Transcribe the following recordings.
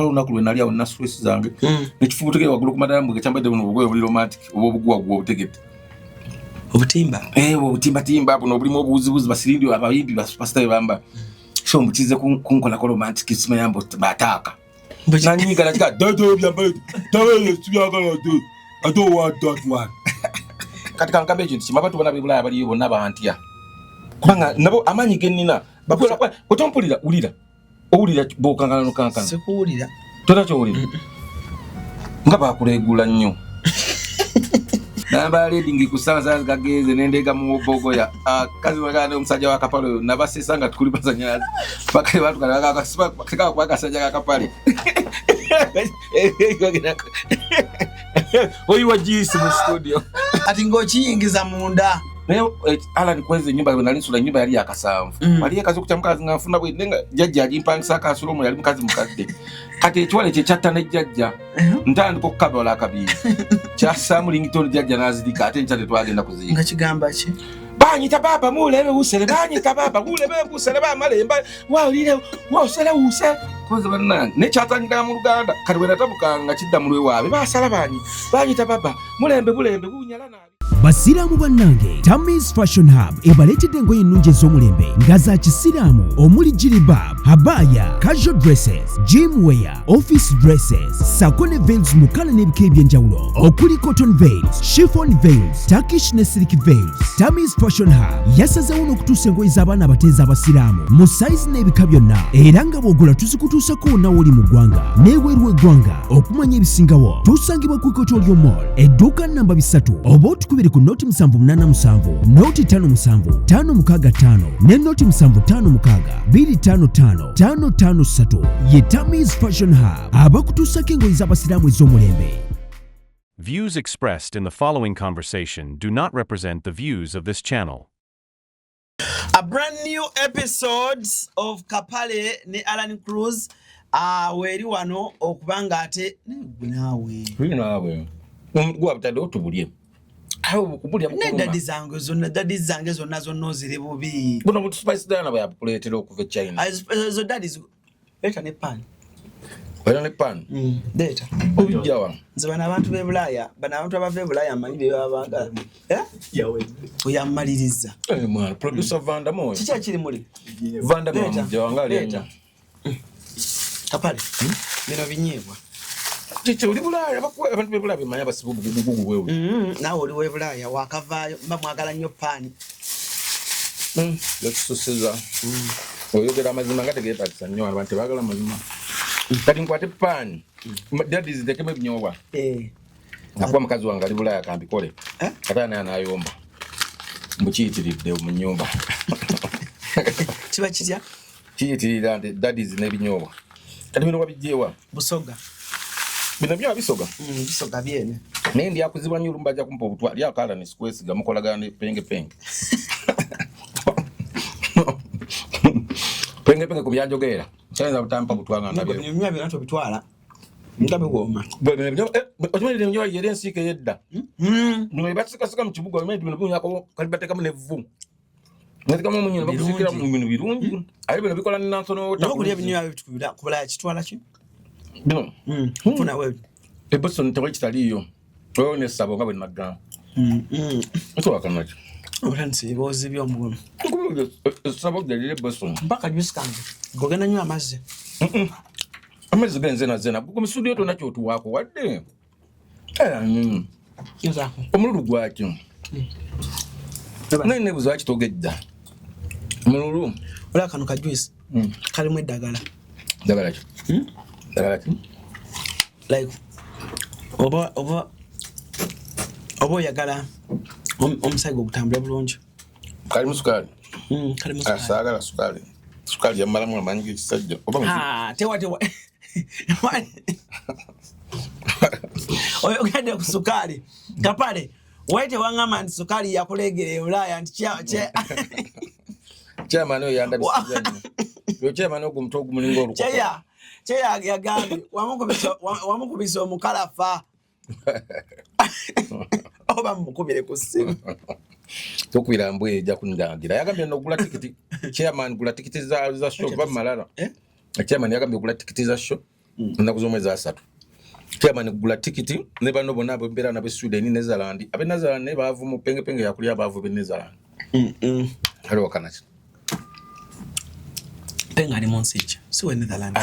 olunaku lwe nali awo na stress zange nekifuba otegere waggulu ku madala mbuge kyambadde buno obugoye obuli romantic oba obuguwaguwa obutegete obutimba obutimbatimba buno obulimu obuwuziwuzi basirindi abayimbi basupasita bebamba so mbukize kunkolako romantic simayambo bataaka nanyiga nakika I don't want that one. Kati kankambe ekintu kimu abantu bonna b'ebulaaya baliyo bonna bantya kubanga nabo amaanyi ge nnina bakola otompulira owulira b'okankana sikuwulira tonakyowulira nga bakuleegula nnyo namba leading kusanza gageze nendega mu bogoya kazi bagane omusajja wa kapalo nabasesa nga tukuli bazanyazi bakale batu kana akasiba kwa kasajja ka kapale oyi wajisi mu studio ati ngokiyingiza munda nayo Alan kweze nyumba nali nsula nyumba yali akasanvu bali akazi okutamkazi ngafuna bwe nenga jajja ajimpangisa akasulo mu yali mukazi mukadde kati ekiwale kye kyatta ne jajja ntandika okukabala akabiri kyasamu lingitoni jajja nazidika ate nkyate twagenda kuziika nga kigamba ki banyita baba mulebe usere banyita baba mulebe usere bamalemba walire wasere use koze banange ne kyatanyika mu Luganda kati wena tabukanga kidda mulwe waabe basala banyita baba mulembe bunyala nabi Basiraamu bannange Tammy's Fashion Hub ebaletedde engoye ennungi ez'omulembe nga za kisiraamu omuli jilbab, habaya, casual dresses, gym wear, office dresses, sako ne veils mu kala n'ebika eby'enjawulo okuli cotton veils, chiffon veils, Turkish ne silk veils. Tammy's Fashion Hub yasazeewo n'okutuusa engoye z'abaana abateezi abasiraamu mu size n'ebika byonna era nga bw'ogula tuzikutuusako wonna w'oli mu ggwanga n'ebweru w'eggwanga. Okumanya ebisingawo tusangibwa ku Ikotoolyo Mall edduuka namba 3 oba otukubire ku noti 787 noti 57 565 ne noti 756 255 553 ye Tammy's Fashion Hub abakutuusako engoye z'abasiraamu ez'omulembe. Views expressed in the following conversation do not represent the views of this channel. A brand new episodes of Kapale ne Alan Cruz weri wano okubanga ate naawe gwabutadde otubulye Daddy zange zonna ziri bubi. Buno mutu Spice Diana bayakuleetera okuva China. Zo daddies leta ne pan. Wera ne pan. Leta. Obijjawa. Nze bana abantu b'e Bulaaya, bana abantu abava e Bulaaya amanyi bye babagala. Yawe. Oyamaliriza. Mwana producer Vanda Moyo. Kicha kiri muli. Vanda Moyo jawanga leta. Kapale. Bino binyeebwa. Chicho uli Bulaaya bakuwa abantu b'e Bulaaya bimanya basibu bugugu wewe. Nawe oli w'e Bulaaya wakavaayo mba mwagala nnyo pani. Yakususiza. Oyogera amazima nga tegeepakisa nnyo abantu baagala amazima. Kati nkwate pani. Daddy zitekeme binyobwa. Nakuwa mukazi wange ali Bulaaya kambikole. Kata naye anayomba. Mukiyitiridde mu nnyumba. Kiba kitya? Kiyitirira daddy n'ebinyobwa. Kati bino wabijjeewa? Busoga. Bino bya bisoga. Bisoga byene. Naye ndi akuzibwa nnyo lumbaja kumpa obutwa lya kala ne squeeze gamukolagana penge. Penge ku byanjogera. Kyenza butampa butwanga ndabyo. Bino binato bitwala. Ngabe goma. Otumali nyo yere nsike yedda. Bino batsika mu kibuga bino bunyako kalibateka mu nevu. Ngatika mu nyina bakusikira mu bino birungi. Ayi bino bikola nansono ota. Nokuli ebinyo bitukubira kubala kitwala ki? Bino. Funa wewe. Eboson tawe kitaliyo. Oyo ne sabo nga bwe nagga. Nto wakanaje. Oransi bozi byomugoma. Sabo dalile Boston. Mpaka jusikanje. Gogena nnyo amazzi. Amazzi genzena. Buko studio to nakyo tuwako wadde. Yozako. Omululu gwakyo. Nene buzo akitogedda. Omululu. Ola kanu ka juice. Kalimu eddagala. Dagala ki? Dagala ki? Like oba oyagala omusaigo gutambula bulungi. Kalimu sukali. Kalimu sukali. Asagala sukali. Sukali yamalamu amanyi kisajja. Oba tewa. Oyo gade ku sukali. Kapale. Waite wangama nti sukali yakulegere e Bulaaya nti kya. Chairman oyo yanda bisajja. Yo chairman ogumto ogumulingo oluko. Cheya yagambi wamukubisa omukalafa. Oba mukubire ku simu. Tokubira mbwe ejja kundangira. Yagambye nogula tikiti. Chairman gula tikiti za show ba malala. Chairman yagambye gula tikiti za show. ennaku z'omwezi 3 chairman gula tikiti ne bano bonna abembera na be Sweden ne Netherland abe Netherland ne baavu mu penge yakulya baavu be Netherland hali wakanachi penga ali monsiche siwe Netherland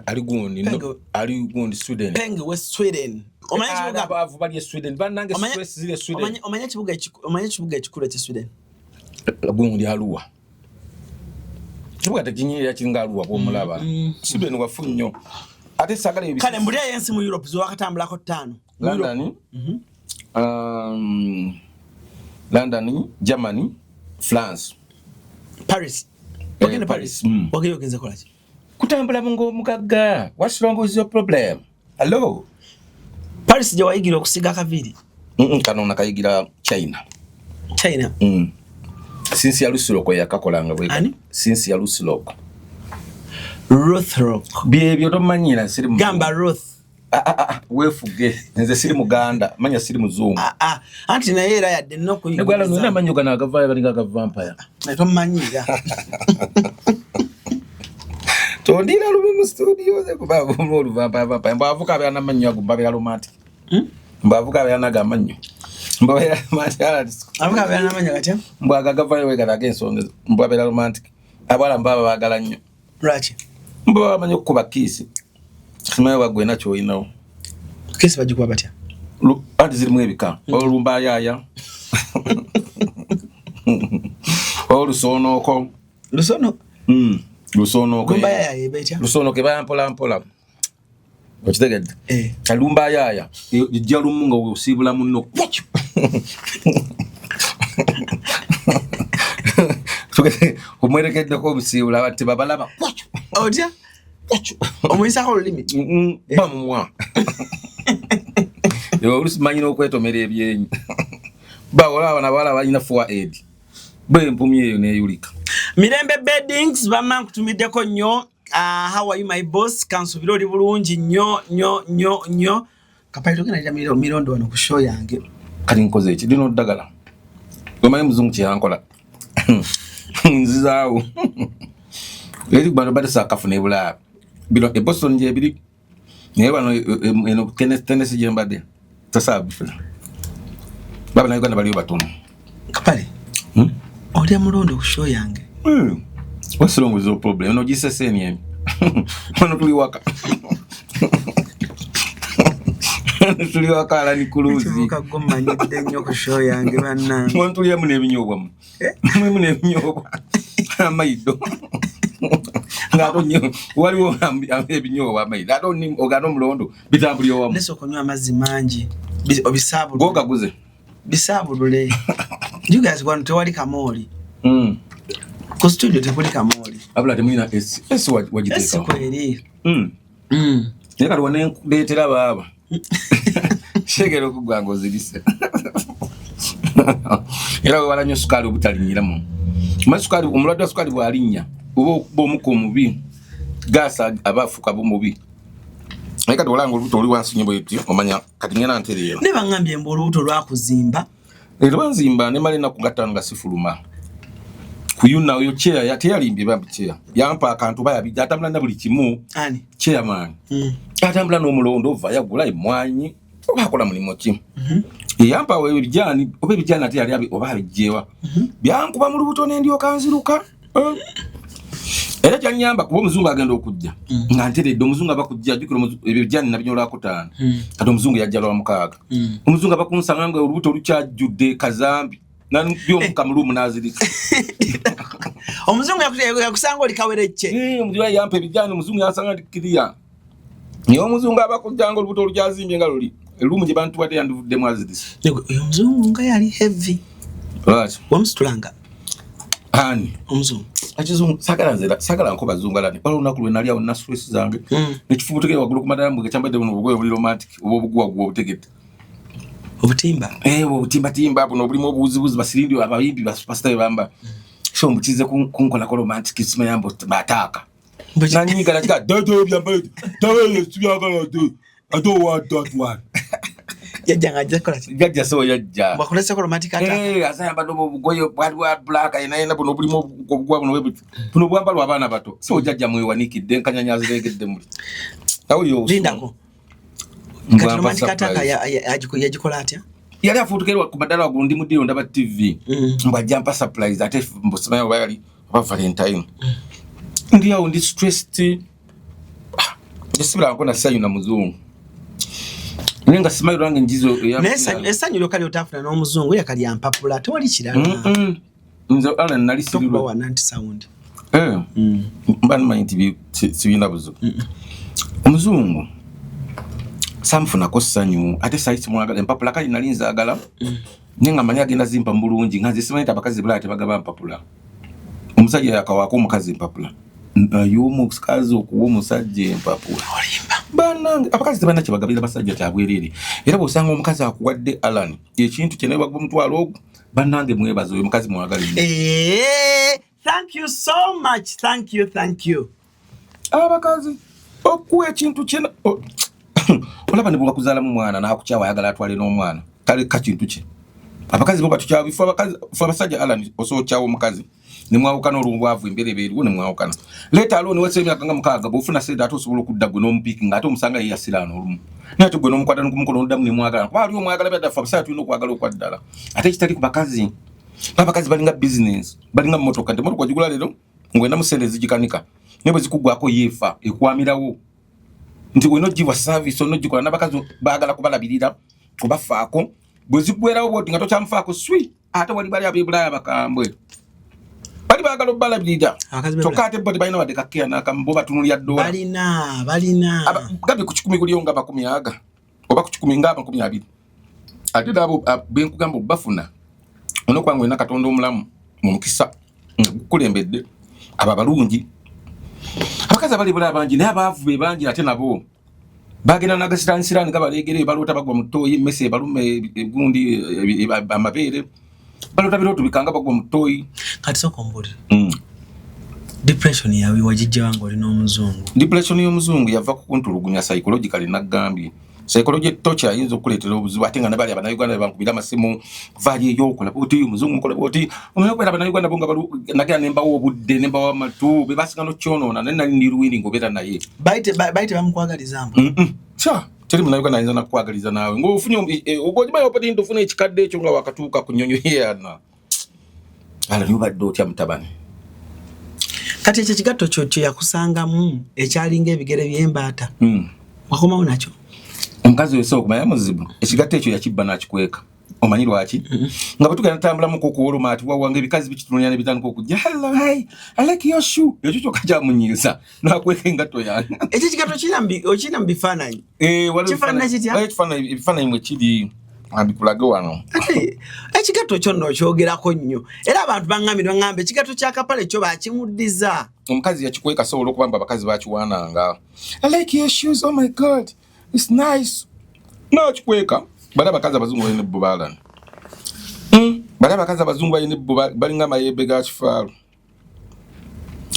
ali gundi no ali gundi Sweden penga we Sweden omanyi kibuga baavu bali Sweden banange stress zile Sweden omanyi kibuga ekikulu kya Sweden gundi aluwa kibuga tekinyira kinga aluwa bw'omulaba Sweden wafunyo ate sagala ebisi kale mbuli yensi mu Europe zo wakatambulako 5 London Germany France Paris Wakende Paris. Wakiyo kinze kolachi. Kutambula mungo mugagga. What's wrong with your problem? Hello. Paris je wayigira okusiga kaviri. Kanona kayigira China. Since ya Lusiloko yakakolanga bwe. Ani? Since ya Lusiloko. Ruth Rock. Byebyo tomanyira siri mu. Gamba Ruth. Wefuge. Nze siri muganda, manya siri muzungu. Anti na yera yadde noko yiga. Negwala nuna manyoga na agavaye balinga aga vampire. Na tomanyira. Tondira lumu mu studio ze kuba mu vampire. Mbavuka bya namanyo agumba romantic. Mbavuka bya naga manyo. Mbabera machara. Avuka bya namanyo gatya? Mbwaga agavaye wega ensonga. Mbabera romantic. Abala mbaba bagala nnyo. Rachi. Mbaba manyo kuba kisi. Simaye bagwe nacho inawo. Kisi bagikuba batya? Anti ziri mu ebika. Olumba yaya. Olusono. Lusono ko. Lumba yaya yebetya. Lusono ke bayampola. Okitegedde? Kalumba yaya. Jja lumunga osibula munno. Omwerekedde ko obusibula bati babalaba. Otya? Omuyisa ko limi. Bamwa. Yo olusimanyino okwetomera ebyenyi. Bawola abana bala balina for aid. Bwe mpumye eyo neyulika. Mirembe Beddings bamma kutumiddeko nnyo. How are you my boss? Kansubira oli bulungi nnyo. Kapaito kina mirondo wano ku show yange. Kati nkoze eki dino ddagala. Omanyi muzungu kyankola. Nzizaawo. Eri bano badesa kafu ne bula. Bino e Boston je biri. Ne bano eno Tennessee je mbade. Tasabu. Baba na Uganda bali batono. Kapale. Oli mulondo ku show yange. What's wrong with your problem? No Jesus any. Wano tuli waka. Tuli waka ala ni kuluzi. Chibuka goma nyide nnyo ku show yange banna. Wano tuli ya mune ebinyobwa mu. Mune ebinyobwa. Amaido. Ngato nnyo waliwo ebinyobwa amaido. Ato ni ogano mulondo bitambuli owamu. Leso konywa amazzi mangi. Obisabu. Goga guze. Bisabulule. You guys want to wali kamoli. Ku studio tekuli kamoli. Abula temulina esi wajiteka. Esi kweri. Neka tuwane ndetera baba. Shegero kugwango zilise. Era wala nyo sukali obutalinyiramu. Masukali omulwadde wa sukali bwalinya. Obo muko mubi. Gasa abafuka bomubi. Neka tolanga olubuto oli wansi nyimbo yiti omanya kati ngena nterero. Ne bangambye mbo olubuto lwakuzimba. Lwanzimba ne malina kugatanga sifuluma. Kuyuna oyo chair yate yalimbye bambi chair. Yampa akantu bayabijja atambula na buli kimu. Ani? Chairman. Atambula n'omulondo ova yagula emwanyi. Obakola mulimo ki? Yampa we bijani obe bijani ate yali abi oba bijewa. Byankuba mu lubuto ne ndyo kanziruka. Era kyanyamba kuba omuzungu agenda okujja. Nga nteredde omuzungu abakujja jukira ebijani nabinyola kutana. Kati omuzungu yajja lwa mukaaga. Omuzungu abakunsanga nga olubuto lukyajjudde kazambi. Nanu byomuka mulumu nazirika. Omuzungu yakusanga oli kawereche. Omuzungu yampa ebijani omuzungu yasanga ndikiriya. Niyo omuzungu abakujjanga olubuto olukyazimbye nga luli. Elumu gye bantu bate yandivudde mwazirisa. Oyo omuzungu nga yali heavy. Right. Wamstulanga. Ani omuzungu. Akizungu sagala nko bazungu alani. Wala unaku lwe nali awo na stress zange. Nekifubu tege wagulu ku madambu gachambadde buno bugwe buli romantic obo bugwa gwo butegete. Obutimba. Obutimba hapo nobulimo obuzibuzi basirindi abayimbi basupasta bamba. Sho mbukize kunkola ko romantic sima yambo bataka. Nani ngala tika dodo byambaye. Tawe tubyagala do. I don't want that one. Yajja ngajja kola. Yajja so yajja. Bakolesa ko romantic ata. Asayamba no bugoyo bwa black ina buno bulimo obugwa buno webu. Buno bwamba lwa bana bato. So jajja mwe wanikidde nkanyanyazi legedde muri. Awo yo. Lindako. Kati romantic attack yagikola atya? Yali afutukerwa ku badala gundi mudiyo ndaba TV. Mbwa jampa surprise ate mbusemayo bayali ba Valentine. Ndiyo ndi stressed. Ndisibira nkona sayu na muzungu. Nenga simayo range njizo ya. Esanyu lokali otafuna no muzungu yakali ampapula tewali kirala. Nzo ala nalisirwa wa 90 sound. Mbani mayinti sibina buzo. Omuzungu samfuna ko sanyu ate saiti mwagala empapula kali nalinza agala. Nenga manya agenda zimpa mbulungi nganze simanyi abakazi bulate bagaba mpapula. Omusajja yakawako omukazi mpapula. Yumu kazi okuwa omusajja empapula. Banange abakazi tebana kibagabira basajja tabwerere. Era bosanga omukazi akuwadde Alan ekintu kye nebagwa mutwalo ogwo banange mwebazo oyo mukazi mwagalira. Thank you so much. Thank you. Abakazi okuwa ekintu kye olaba ne bwakuzala mu mwana na akukyawa yagala atwale n'omwana kale kakintu kye. Abakazi bo batukyabifo abakazi abasajja Alan osokyawo omukazi ne mwawukana olubwavu embere beriwo ne mwawukana. Leta alone wese emyaka nga mukaaga bofuna sede ate osobola okudda gwe n'omupiki ng'ate omusanga ye yasirano olumu. Naye ate gwe n'omukwata n'okumukono n'oddamu ne mwagala. Kuba ali omwagala byaddafa abasajja tulina okwagala okwaddala. Ate ekitali ku bakazi. Abakazi balinga business, balinga mmotoka nti mmotoka gigula lero ngwenda mu sente zigikanika. Ne bwe zikugwako yeefa ekwamirawo. Nti we nojibwa service onojikola n'abakazi baagala kubalabirira kubafaako. Bwe zigwerawo bwoti nga tokyamfaako swi ate wali bali ab'ebulaya bakambwe. Bali bagalo balabirira. Tokate bodi balina wadde kakeya nakambo batunulya dola. Balina. Gabi ku 10 kuliyo nga 10 aga. Oba ku 10 nga 20. Ate dabo benkugamba bafuna. Ono kwangu ina Katonda omulamu mu mukisa kulembedde ababalungi. Abakazi bali bula bangi naye abavu be bangi ate nabo. Bagenda nagasiransirani gabalegere balota bagwa mutoyi messe balume egundi amabere. Balota biroto bikanga bagwa mutoyi kati sokombole. Depression yawe wajijja wangu oli n'omuzungu. Depression y'omuzungu yava ku kuntulugunya psychologically nagambi. Psychology tocha yinzo kuletera obuzibu atenga nabali abana Uganda bankubira masimu vaje yokola boti omuzungu mukola boti omuyokwera abana Uganda bonga balu nagira nemba obudde nemba wa matu be basinga no chono na nali ndiruwini ngobera naye. Baite bamukwagaliza mbo. Cha teri muna Uganda yinza nakwagaliza nawe ngofunye ogojiba yopati ndofuna ekikadde ekyo nga wakatuuka kunyonyo yana. Ala nyuba doti ya mtabani. Kati ekyo kigatto kyo yakusangamu ekyalinga ebigere by'embata. Wakoma unacho. Omukazi wese okumanya muzibu ekigatte ekyo yakibba nakikweka omanyirwa aki nga batugenda tambula mu kokolo mati wawange bikazi bikitunanya ne bitandika okujja hello hi I like your shoe ekyo kyokaja munyiza nakweka engatto yange ekyo kigatto okina mbifananyi wali bifananyi mwe kiri ambikulage wano ekigatto kyo nno kyogerako nnyo era abantu baŋŋambira ŋŋambe ekigatto kya kapale kyo bakimuddiza omukazi yakikweka sobola okubamba abakazi bakiwaananga I like your shoes oh my god it's nice. No chikweka. Bala bakaza bazungu bali ne bubalana. Bala bakaza bazungu bali ne balinga mayebe ga kifaru.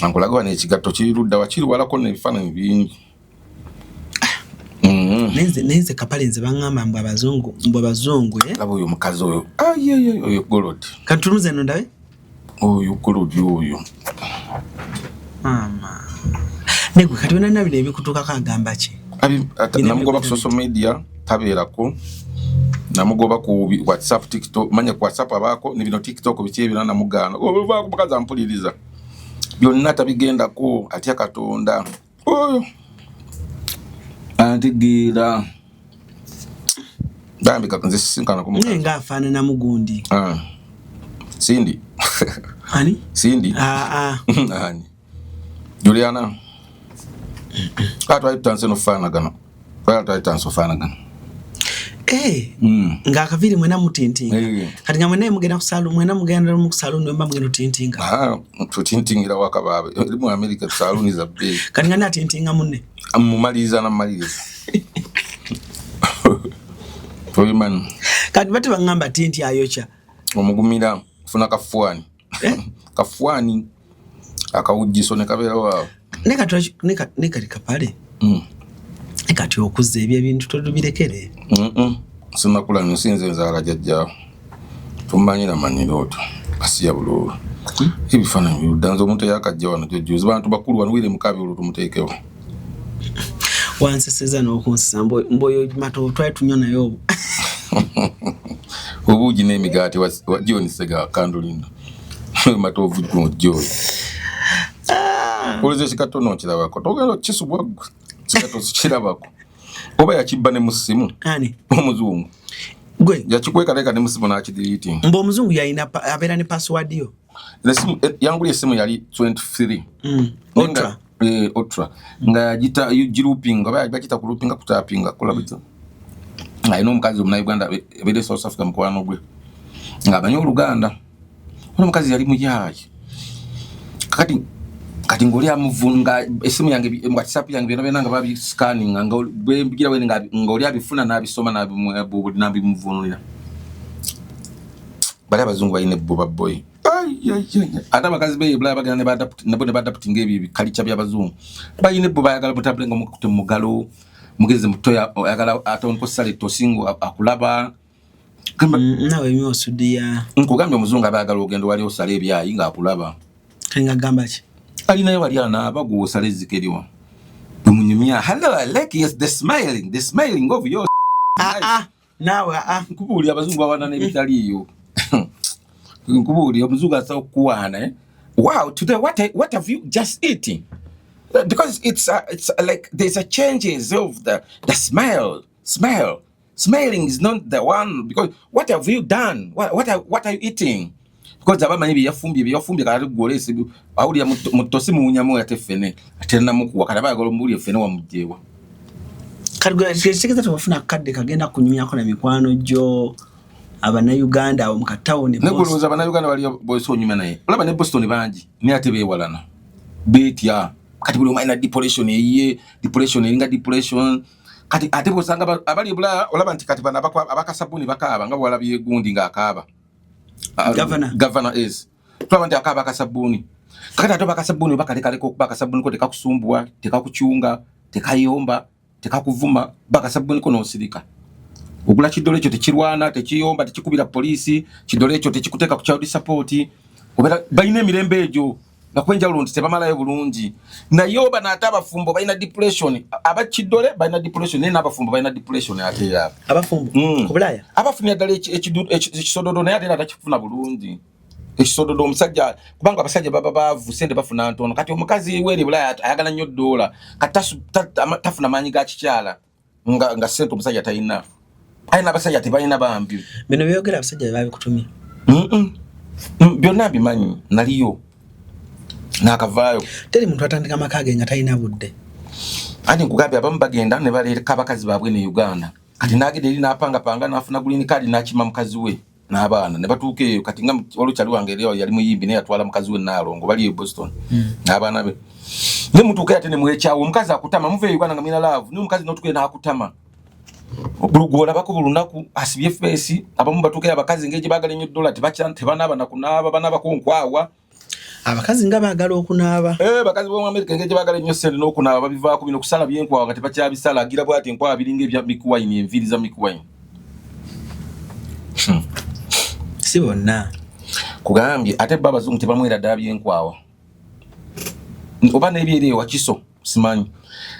Ankulaga ne kigatto kirudda wakiri walako ne bifananyi bingi. Neze kapale nze bangamba mbu abazungu Labo oyo mukazi oyo. Oyo golod. Kantuluze no ndawe? Oyo golod oyo. Mama. Nego kati wena nabine ebikutuka kagamba ki? Namugoba ku social media tabeerako namugoba ku WhatsApp TikTok manya ku WhatsApp abako ne bino TikTok bikyebira namugana ova kubakaza ampuliriza byonna tabigendako atya Katonda oyo antigira dambi kakanze sinkana ko mukazi nga afana na mugundi Cindy ani Cindy ani Juliana Atwa no fana gano. Atwa fana gano. Nga akaviri mwena mutintinga. Kati nga mwena mugenda ku salon mwena mugenda mu salon nomba mugenda tintinga. Tutintingira wakababe. Mu America salon za be. Kati nga natintinga munne. Mumaliza na maliza. Toyiman. Kati batu bangamba tinti ayocha. Omugumira funa kafuani. Kafuani akawujiso ne kabera wa. Neka kapale. Ekati okuze ebyo ebintu todubirekere. Sinakula nsinze nzala jajja. Tumanyira maniroto. Asiya bululu. Ibifananyi bidanzo omuntu yakajja wano jjuzi bantu bakulu wanwire mukabi olutu mutekewo. wanseseza n'okunsisa mboyo mato twali tunyona yo obuugi n'emigaati wa John Sega Kandulinda mato ovuga John Polisi sikatono kirabako togero kisubwago sikato kirabako oba yakibba ne musimu ani omuzungu gwe yakikweka leka ne musimu na kidiliti mbo omuzungu yalina abera ne password yo lesimu yangu yesimu yali 23 ultra ultra nga jita grouping oba bakita grouping kutapinga kola bito ayino mukazi omuna Uganda ebede South Africa mkwano gwe nga banyo Uganda ono mukazi yali muyayi kati ngoli amuvunga esimu yange WhatsApp yange bena babi scanning nga bigira wene nga ngoli abifuna nabisoma nabi muvunulira bali abazungu bayine boba boy ata bakazi be bla bagana ne badapting ebi culture by'abazungu bayine boba yagala mutablenga mukute mugalo mugeze mutoya yagala atonko sale tosingo akulaba nawe myosudia nkugambye omuzungu abayagala ogendo wali osale ebyayi nga akulaba kinga gamba ki alina yali ana bagusale zikeriwa umunyumya hello I like yes the smiling of your nawe nkubuli abazungu abana nebitaliyo nkubuli omuzungu asa kuwana wow today what have you just eaten because it's like there's a changes of the smiling is not the one because what have you done what are you eating because abamanyi byafumbye kala golese awuli mutosi mu nyamo yatefene atena mukuwa kala bagolo muri efene wa mujewa kalgwa sekeza tubafuna kadde kagenda kunyumya ko na mikwano jo abana Uganda abo mukatawone boss negoloza abana Uganda bali boso nyuma naye olaba ne Boston banji ni atebe walana betya kati buli omina depression inga depression kati atebo sanga abali bula olaba nti kati bana abakasabuni bakaba nga bwala byegundi nga akaba governor is twabandi akaba kasabuni kakati atoba kasabuni bakaleko bakasabuni ko tekakusumbwa tekakuchunga tekayomba tekakuvuma bakasabuni ko nosirika ogula kidole kyo tekirwana tekiyomba tekikubira polisi kidole kyo tekikuteka ku child support obera bayine mirembe ejo nakwenja ulundi tebamalayo bulungi na yoba na atabafumbo bayina depression abakidole bayina depression ne nabafumbo bayina depression ate ya abafumbo kubulaya abafunya dale ekisododo naye atera atakifuna bulungi ekisododo omusajja kubanga abasajja baba bavu sente bafuna ntono kati omukazi weri bulaya ayagala nnyo dola katasu tafuna manyi ga kikyala nga sente omusajja tayina ayina abasajja tebayina bambi bino byogera abasajja babikutumya byonna bimanyi naliyo nakavayo teri muntu atandika makage nga tayina budde andi nkugambye abamu bagenda ne baleka abakazi babwe ne Uganda kati nagende eri napanga nafuna green card nakima mukazi we n'abaana ne batuuka eyo kati nga olukyali wange leo yali muyimbi ne yatwala mukazi we nalongo bali e Boston n'abaana be ne mutuuka ate ne mwekyawo omukazi akutama muve Uganda nga mina love ne omukazi notuke na akutama bulugola bako bulunaku asibye face abamu batuuka abakazi ngeje bagala nnyo dola tebanaba nakunaba banaba konkwawa abakazi nga bagala okunaaba bakazi bo mu America ngeje bagala nnyo sente n'okunaaba babivaako bino kusala byenkwawa nga tebakyabisala agira bwati enkwawa biringa ebya mikuwaini enviri za mikuwaini si bonna kugambye ate baba zungu tebamwera ddala byenkwawa oba n'ebyeri ewakiso simanyi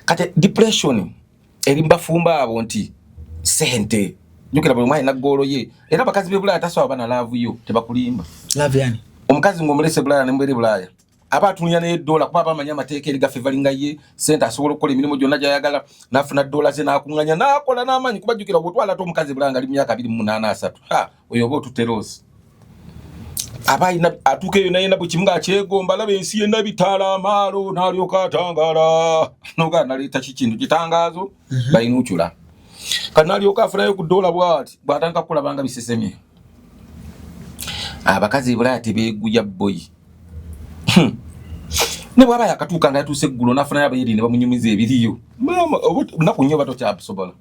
kati depression eri mbafumba abo nti sente jukira buli mwana golo ye era bakazi be bulaya tasoba bana love yo tebakulimba love yani omukazi ngomulese bulaya ne mbere bulaya abatunya ne dola kuba bamanya amateeka eri gafevalinga ye sente asobola okukola emirimu gyonna gyayagala nafuna dola ze nakunganya nakola n'amanyi kuba jukira bwotwala to omukazi bulaya ali myaka 28 oyo oba otuterosi abayina atukeyo naye nabo kimunga akyegomba labe ensi yenda bitala amaalo n'alyoka atangala noga naleta kikintu kitangazo bayinuchula kanalyoka afurayo ku dola bwati bwatanga kulabanga bisesemye abakazi bulaya tebeguya boy ne bwaba yakatuka nga yatuse ggulo nafuna yabayiri ne bamunyumiza ebiriyo mama nakunyo bato kyabusobola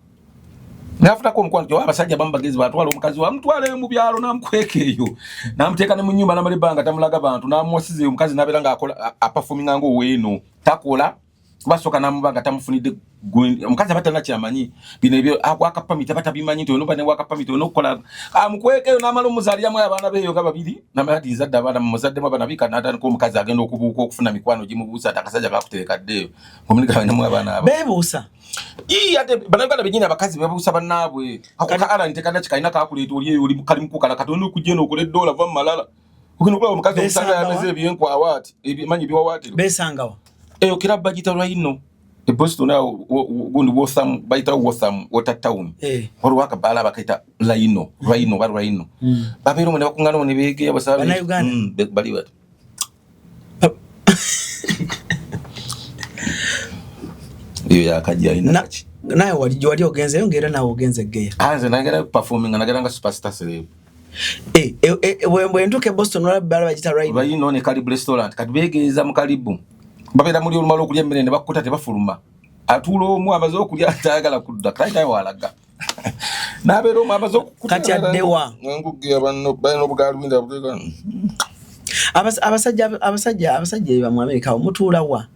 nafuta ko mkwano abasajja bambagezi batwala omukazi wa mutwale mu byalo namkwekeyo namteeka ne munyumba namalibanga tamulaga bantu namwasize omukazi nabera nga akola performing ngo weno takola basoka namubanga tamufunide omukazi abatana kyamanyi bino ebyo akwaka pamita batabimanyi nti onoba ne waka pamita onokola amukwekeyo namala omuzaliyamu abaana beyo nga babiri namati zadda abana muzadde mabana bika natandika omukazi agenda okubuuka okufuna mikwano gimubuusa atakasajja kakuterekaddeyo omuligabanyamu abaana abo bebuusa ate banagala benyina abakazi bebuusa bannaabwe akuka ala ntekana kikaina kakuleeta oli kali mukukala katonda okujja okole dola va malala okinokola omukazi omusanga yameze ebyenkwawa ati ebimanyi biwawaatiro besangawa eyo kirabba gita Rhino e Boston now gundi Waltham baita Waltham Water Town waliwo akabala bakaita Rhino babero mwe bakungana ne bege abasabe bana Uganda bali bati iyo yakajja ina naye wali ogenze yongera nawe ogenze geya anze nagera performing nagera nga superstar celeb we ntuke Boston wala bala bagita Rhino ne Calibre restaurant kadibegeza mu Kalibu babera muri olumalo okulya emmere ne bakkuta tebafuluma atuula omu amaze okulya atayagala kudda kayitaye walaga n'abeera omu amaze okukkuta kati addewa ngugira banno balina obugalwinda buteeka abasajja ba mu Amerika omutuula wa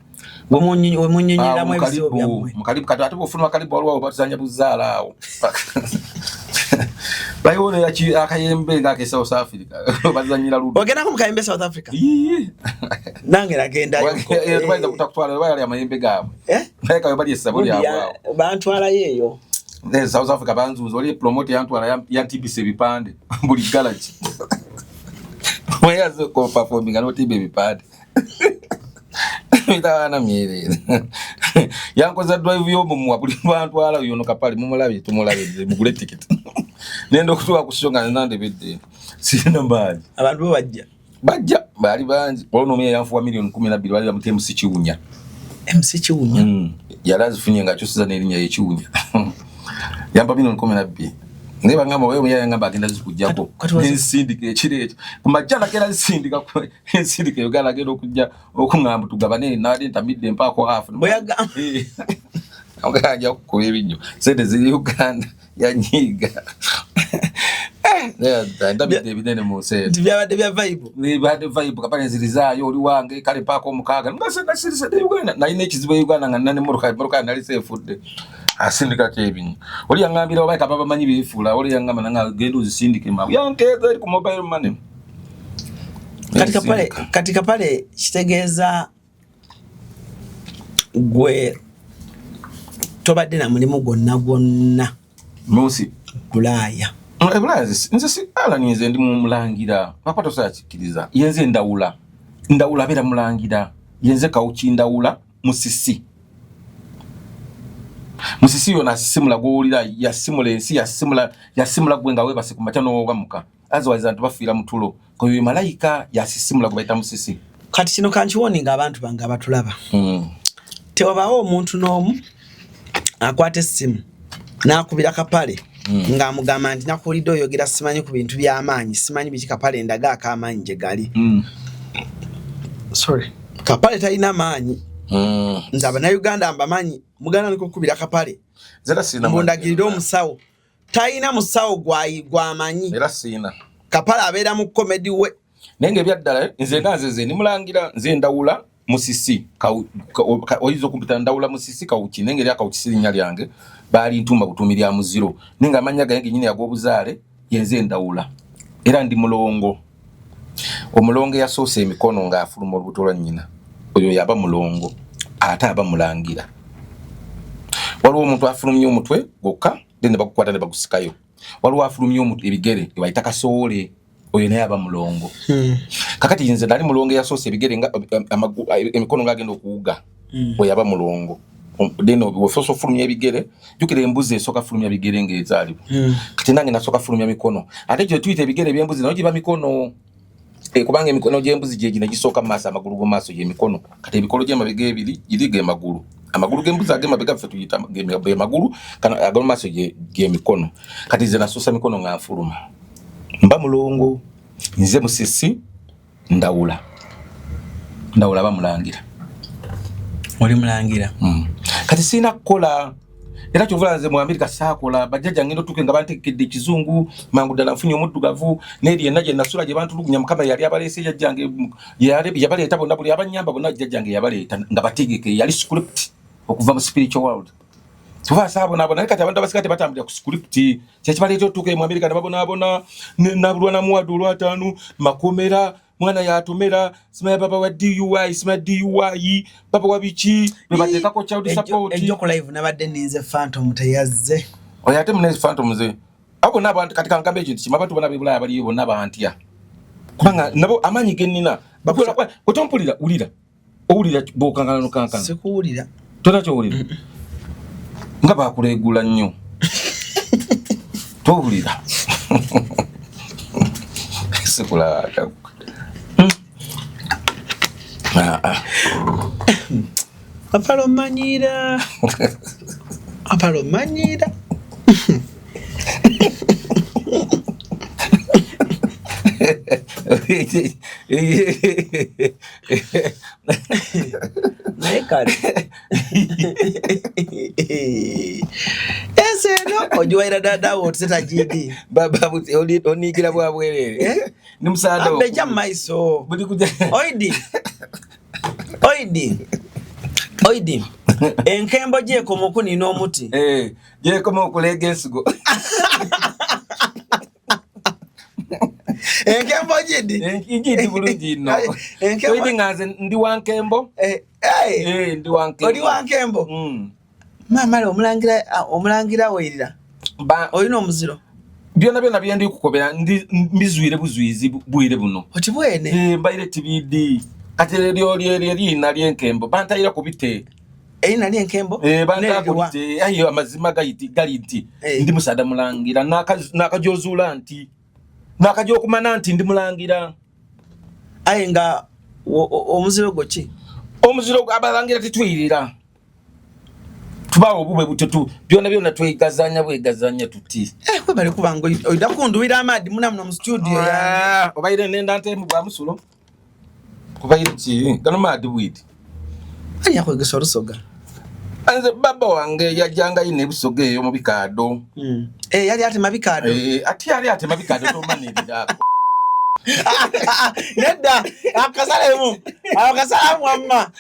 wemunyonyeramu ebisibo byammwe mu Kalibu kati ate bw'ofuna Kalibu waliwo batuzanya buzaala awo bayona akayembe ngake South Africa bazanyira ludo ogenda ku kayembe South Africa nange nagenda yo bayiza kutakutwala bayali amayembe gaabwe bayika bali esabo lyabwe bantwala yeyo South Africa banzuzo oli promote yantwala yantibise ebipande buli garage wayazo ko performing ano tibe ebipande itawana myere yankoza drive yo mu buli bantwala yono kapali mumulabe tumulabe mugule ticket nendo kutuwa kushonga nande bidde sina mbali abantu bajja bali banji ono mye yanfu wa milioni 12 bali bamute MC Kiwunya yalazi funye nga kyosiza nelinya yekiwunya yamba milioni 12 neba ngamba wewe yangamba agenda zikujjako ensindike ekireeto kumajjana kera sindika ko ensindike yogala gero okujja okungamba tugabane nali ntamidde mpako afu boyaga Angajja ko ebinyo sente ziri Uganda yanyiga ndabidde ebinene mu sente byabadde bya vibe ni bade vibe kapane zilizayo oli wange kale pako omukaga ngasenda sirise de Uganda na ine kizibu Uganda nganane muruka nali sefudde asindika kyebinyo oli yangambira obaika baba manyi bifula oli yangamba nanga gendo zisindike mabu yankeza ali ku mobile money katika pale kitegeeza gwe tobadde na mulimu gwonna musi Bulaya nze si ala nize ndi mumulangira papa tosakikiriza yenze ndawula bera mulangira yenze kawuki ndawula musisi yona simula golira yasimula ensi yasimula gwenga webase ku matano ogamuka otherwise abantu bafira mutulo ko yo malaika yasisimula kubaita musisi kati kino kanchiwoni nga abantu banga batulaba tewabawo omuntu n'omu akwata essimu nakubira kapale nga amugamba nti nakuwulidde oyogera simanyi ku bintu by'amaanyi simanyi biki kapale ndaga ak'amaanyi gye gali kapale talina amaanyi nze Abannayuganda mbamanyi muganda niko kubira kapale mbundagirira omusawo talina musawo gw'amanyi era sina kapale abeera mu komedi we nenge ebyaddala nze nganze nimulangira nze ndawula musisi oyizo kumpita ndawula musisi kawuki nenge lya kawuki sirinya lyange bali ntumba kutumirya muziro ninga amanya gange nyine yagobuzaale yenze ndawula era ndi mulongo omulongo yasoose emikono nga afuluma olubutola nyina oyo yaba mulongo ate aba mulangira waliwo omuntu afulumye omutwe gokka dene bakukwata ne bagusikayo waliwo afulumye omutwe ebigere ebayita kasoole oyo naye aba mulongo kakati yinze dali mulongo yasoose ebigere nga emikono nga agenda okuwuga oyo aba mulongo deno wofoso fulumya ebigere jukire embuzi esoka fulumya bigere ngezali kati nange nasoka fulumya mikono ate kyo twite ebigere ebyembuzi nayo giba mikono kubanga emikono gy'embuzi gye gina gisooka maaso amagulu go maaso ye mikono kati ebikolo gy'emabega ebiri giri ge magulu amagulu g'embuzi ag'emabega ffe tuyita ge magulu kana ag'omu maaso ge mikono kati nze nasoosa mikono nga nfuluma mba mulongo nze musisi ndawula bamulangira oli mulangira kati sina kukola era kyovulaze mu America saakola bajjajja ngendo tuke nga bantekedde kizungu mangu dala mfunyo omuddugavu neri enaje nasula gye bantu lugunya mukama yali abalese jajjange yabaleeta bonna buli abanyamba bonna jajjange yabaleeta nga bategeke yali script okuva mu spiritual world tuva sabo nabona kati abantu abasikate batambulira ku script kyekibaleeta tuke mu America nababona nabulwa na muwadu lwatanu makomera mwana yatomera simaya papa wa DUI simaya DUI papa wa bichi bebateka ko child support ejoko live nabadde ninze Phantom teyazze oyate munezi Phantom ze abo nabantu katika nkambe ekintu kimabatu bana bibula abali bo nabantia kubanga nabo amanyi genina bakola kwa otompulira ulira owulira bokangana kankana sikuwulira tonacho ulira nga bakulegula nnyo towulira sikula Apalo manyira Naikari Eseno ojuwaira dada wotseta jidi baba onigira bwa bwerere ni musado abeja maiso buli kuja oidi enkembo je komokuni n'omuti je komokulega ensigo enkembo jidi bulungi no oidi ngaze ndi wankembo ndi wankembo oli wankembo mama le omulangira weirira olina omuziro byona byendi kukobera ndi mbizwire buzwizi bwire buno oti bwene mbaire TBD kati lyoli nalyenkembo bantayira kubite nalyenkembo bantayira kubite ayo amazima gali nti ndi musada mulangira nakajozula nti nakajokumana nti ndi mulangira aye nga omuziro goki omuziro abalangira titwirira tubawo bube butetu byona twegazanya bwegazanya tuti kwe bali kubango oidakunduwira amadi munamno mu studio ya obaire nenda ntemu bwa musulo kubaire ki gano madi bwidi ani yakwegesa olusoga anze baba wange yajanga ine busoga eyo mu bikado yali ate mabikado ati yali ate mabikado to manirira nedda akasalamu amma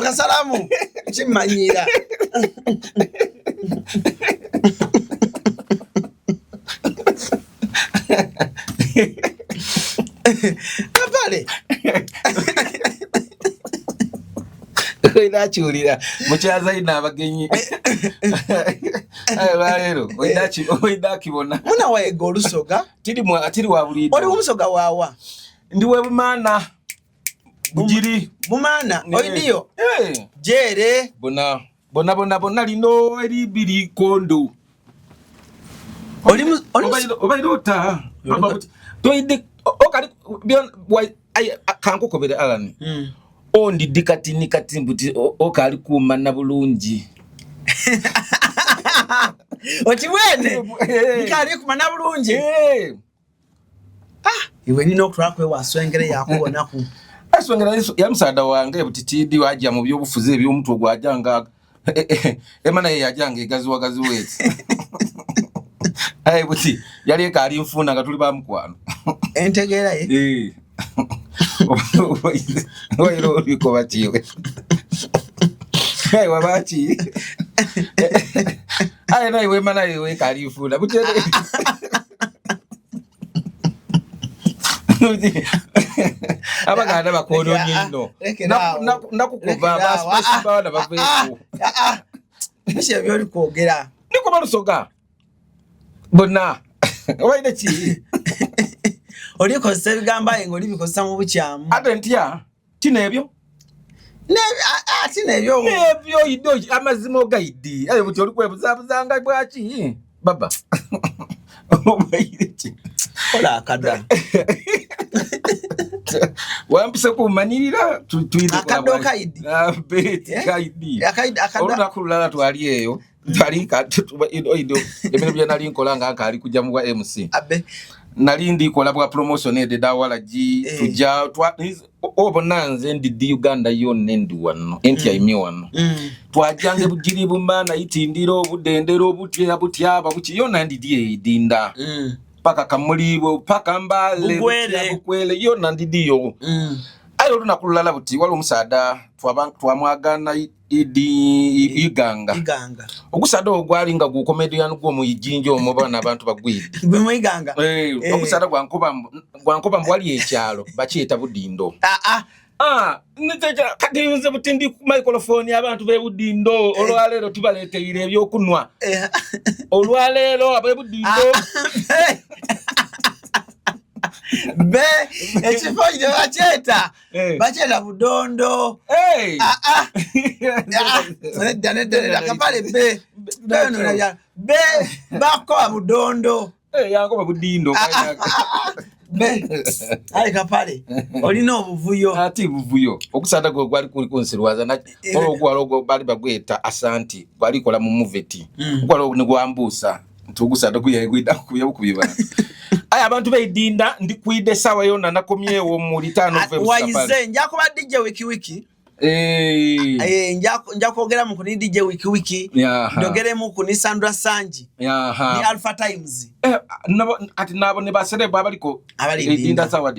akasalamu chimanyira kapale oinachulira muchaza ina abagenyi ayo balero oinakibona muna waego olusoga tiri wa bulido oli umusoga wawa ndiwe bumana bujiri bumana oidiyo jere bona lino eri biri kondo obairota toide okali byon kankukobere alani ondi dikatini katimbuti okali kumana bulungi oti wene nikali kumana bulungi iwe nino kwakwe waswengere yakubona ku aswengera ya msada wange butitidi wajja mu byobufuze ebyomuntu ogwajanga emana yajanga egazi wagazi weti buti yali ekali mfuna nga tuli bamukwano entegera ye oyo liko batiwe wabachi na iwe mana iwe kali mfuna buti abaganda bakono nyino nakukuva baspa na bafeku nishe byoli kwogera niko barusoga bona obaide ki oliko sebigamba ngo libikosa mu bucyamu adentia tinebyo tinebyo ido amazimo gaidi ayo buti olikwe buzabuzanga bwaki baba obaide ki ola kada wampise kumanirira tuide akado kaidi kaidi akada kulala twali eyo twali ka ido ebintu bya nali nkolanga akali kujja mu MC abe nali ndikola bwa promotion ede dawalaji tujja obonanze ndi Uganda yonna ndi wano enti ayimye wano twajange bugiri bumana itindiro obudendero obutya butyaba buki yonna ndi edinda paka kamulibo paka mbale bukwele yonna ndiyo ayo lunakulala buti wali omusada twamwagana iganga okusada ogwalinga gu comedian gwo mu ijinjo omubana abantu bagwide gwe mu iganga okusada gwankoba mbwali ekyalo bakieta budindo niteja kati butindi ku microphone abantu be budindo olwalero tubaleteire ebyokunwa olwalero abe budindo be ekifonyo bacheta budondo kapale be bakoba budondo yankoba budindo ale kapale olina obuvuyo ati buvuyo okusada gwe gwali kuli konsirwaza na olwo bali bagweta asanti bali kola mu moveti kwalo ne gwambusa ntugusada kuyegwida kubiba aya abantu beidinda ndi kwide sawa yona nakomyewo mu 5 February waize njako ba DJ wiki njako mu kuni DJ wiki ndogere mu kuni Sandra Sanji ni Alpha Times ati nabo ne basere babaliko edinda sawa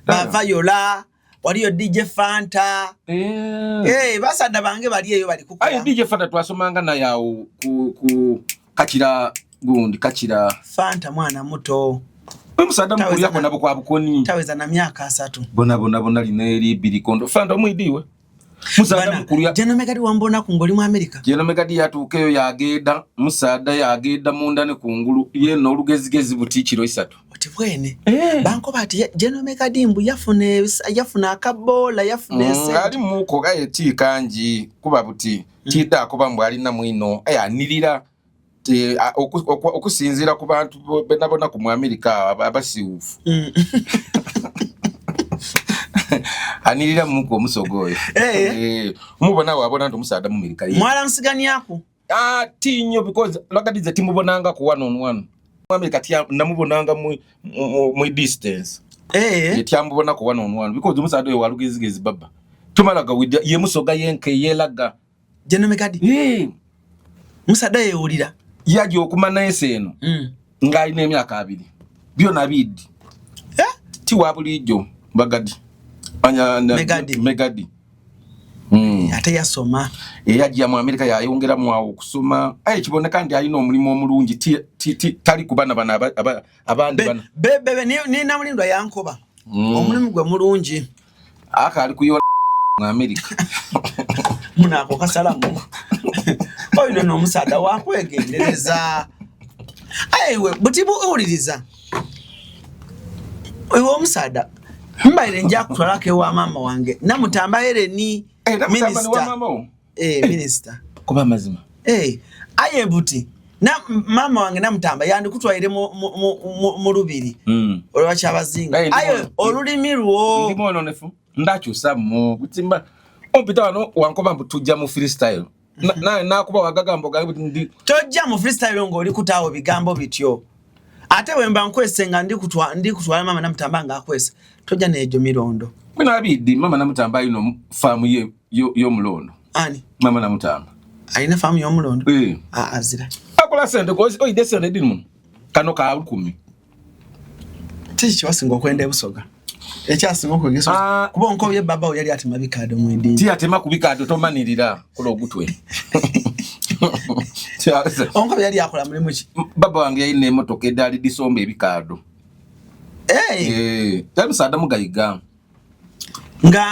bava yola waliyo DJ Fanta basada bange baliyeyo bali kukola DJ Fanta twasomanga na yawo ku kachira gundi kachira Fanta mwana muto musada mukuru yako nabo kwa bukoni taweza na myaka 3 bona lineri bilikondo Fanta omwidiwe musada mukuru ya Jeno Megadi wambona kungoli mu America Jeno Megadi yatukeyo yageda musada yageda mundane kungulu ye no lugezigezi butikiro 3 otibwene banko bati Jeno Megadi mbu yafuna akabola yafune ali muko gaye kanji kuba buti tida kuba mbu ali na mwino nilira okusinzira ku bantu benabona ku mu America abasiufu anilira muko musogoye mubona wabona ndo musada mu America mwala msigani yako tinyo because lagadize timubonanga ku 1-on-1 mu America tia namubonanga mu distance tiambona ku 1-on-1 because musada wa lugezigezi baba tumalaga with ye musoga yenke yelaga Jeno Megadi musada yeulira yaje okumana eseno ngali n'emyaka 2 byo nabidi ti wabulijo bagadi anya Megadi ate yasoma yaje mu America yayongera mu awo kusoma kiboneka ndi alina omulimo omulungi tali kubana bana abandi bana bebe ni namulindwa yankoba omulimu gwe mulungi ali kuyola mu America munako kasalamu oyino no musada wakwegendereza ayewe butibu uliriza oyo musada mbaire nja kutwalake wa mama wange namutambaire ni minister kuba mazima aye buti na mama wange namutamba yandi kutwaire mu rubiri olwa chabazinga aye olulimi rwo ndimono nefu ndachusa mu kutimba opita wano wankoba mbutujja mu freestyle na kuba wagagambo gawe ndi tojja mu freestyle ngo oli kutawo bigambo bityo ate wemba nkwese nga ndi kutwala mama namutambanga akwese tojja nejo mirondo mina abidi mama namutamba ino famu yo mulondo ani mama namutamba aina famu yo mulondo azira akola sente ko ide sente dinmu kano ka 10 tichi wasingo kwende busoga ekyasinga okwegeso kuba onkobye baba yali atima bikado mu ndinji ti atema kubikado tomanirira kola ogutwe onkobye yali akola mulimu ki baba wange yine emotoka edali disombe ebikado musada mugayiga nga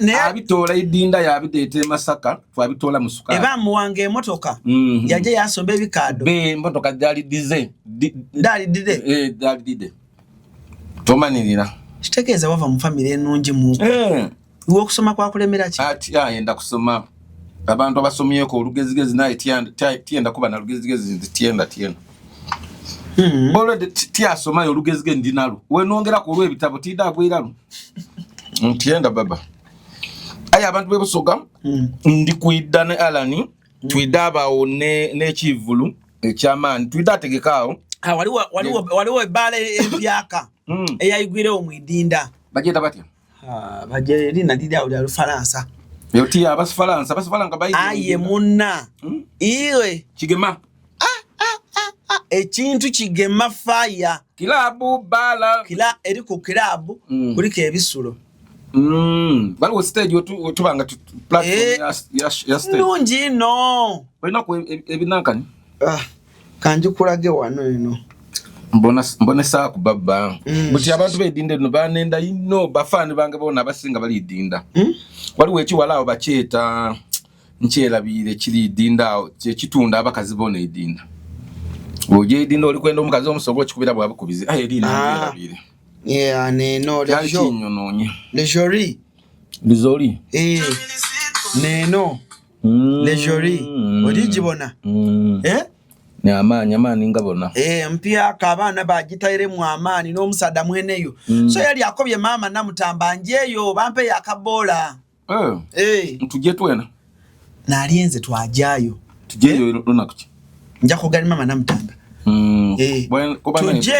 ne abitola idinda yabidete Masaka twabitola musuka eba muwange emotoka yaje yasombe ebikado be emotoka dali dize dali dide tomanirira kitegeza wava mu family enungi mu iwo kusoma kwa kulemera ki ati yenda kusoma abantu abasomyeko olugezigezi naye tienda kuba na lugezigezi tienda bolo tiasoma yo lugezigezi ndinalo we nongera ku lwebitabo tidagwiralo tienda baba aya abantu bebusoga ndi kuidane alani twidaba one ne chivulu ekyamani twidategekao waliwo ebbala empyaka eyayigwirewo mu idinda bagenda batya bajerina dida uli Faransa yoti abasifaransa bayidi aye munna iwe kigema ekintu kigema fire kilabu bala kila eri ku kilabu kuliko ebisulo baliwo stage otubanga platform ya stage nungi no balina ku ebinankani kanjukulage wano eno mbona saaku baba buti abantu bedinde no banenda ino bafani bange bona abasinga bali dinda waliwo ekiwalawo bakyeta nkyerabire kiri dinda kitunda abakazi bona edinda oje dinda oli kwenda omukazi omusogo kikubira bwa bukubizi erabire neno lejori neno lejori olijibona ne amaani ngabona mpyaka abaana bagitaire mu amaani n'omusada mweneyo so yali akobye mama namutamba njeyo bampe yakabola ntuje twena nalienze twajayo tujeyo lunakuki nja kugani mama namutamba tuje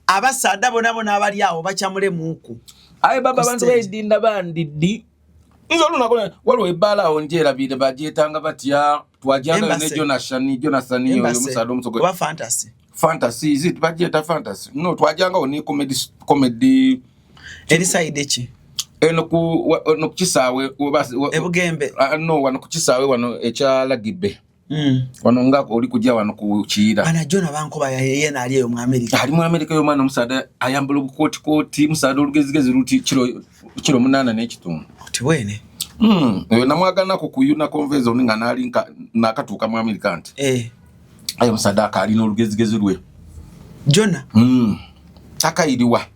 abasada bona abali awo bachamule muku aye baba bantu bayidinda bandidi nzo lunakona waliwo ebbala awo njerabire bajetanga batya twajanga ne Jonathan yo musado musogo wa fantasy is it bajeta fantasy no twajanga oni comedy eri side echi eno ku kisawe ebugembe no wano ku kisawe wano echa gibe wano ngako oli kujja wano ku kiira ana Jona bankoba yeye na aliyo mu America yo mwana musada ayambula koti musada olugezigezi luti kilo 8 n'ekitundu tibwene namwagana ko kuyuna convention nga nali nakatuka mu America nti ayo musadaka ali n'olugezigezi lwe Jona akairiwa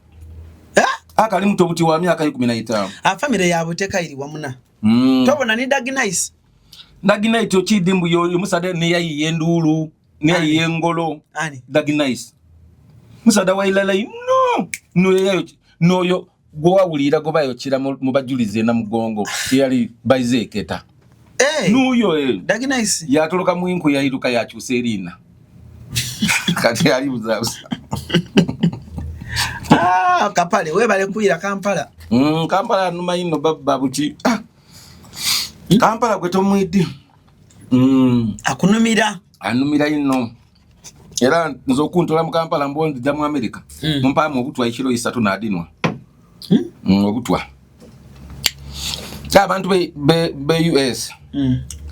akali muto buti wa myaka 15 family yabo tekairiwa muna tobona ni Dagnais okidimbu yo musada ne yayi endulu ne yayi engolo Dagnais musada wailala no yo gwawulira gobayo kira mu bajulize na mugongo yali baizeketa nuyo Dagnais yatoloka mwinku yayiruka yakyuse erina kati ali buzabusa kapale webale kuira Kampala Kampala numa ino baba buti Kampala gweto mwidi anumira ino era nzokuntola mu Kampala mbondi da mu America mpamu obutwa 3 na adinwa obutwa abantu be US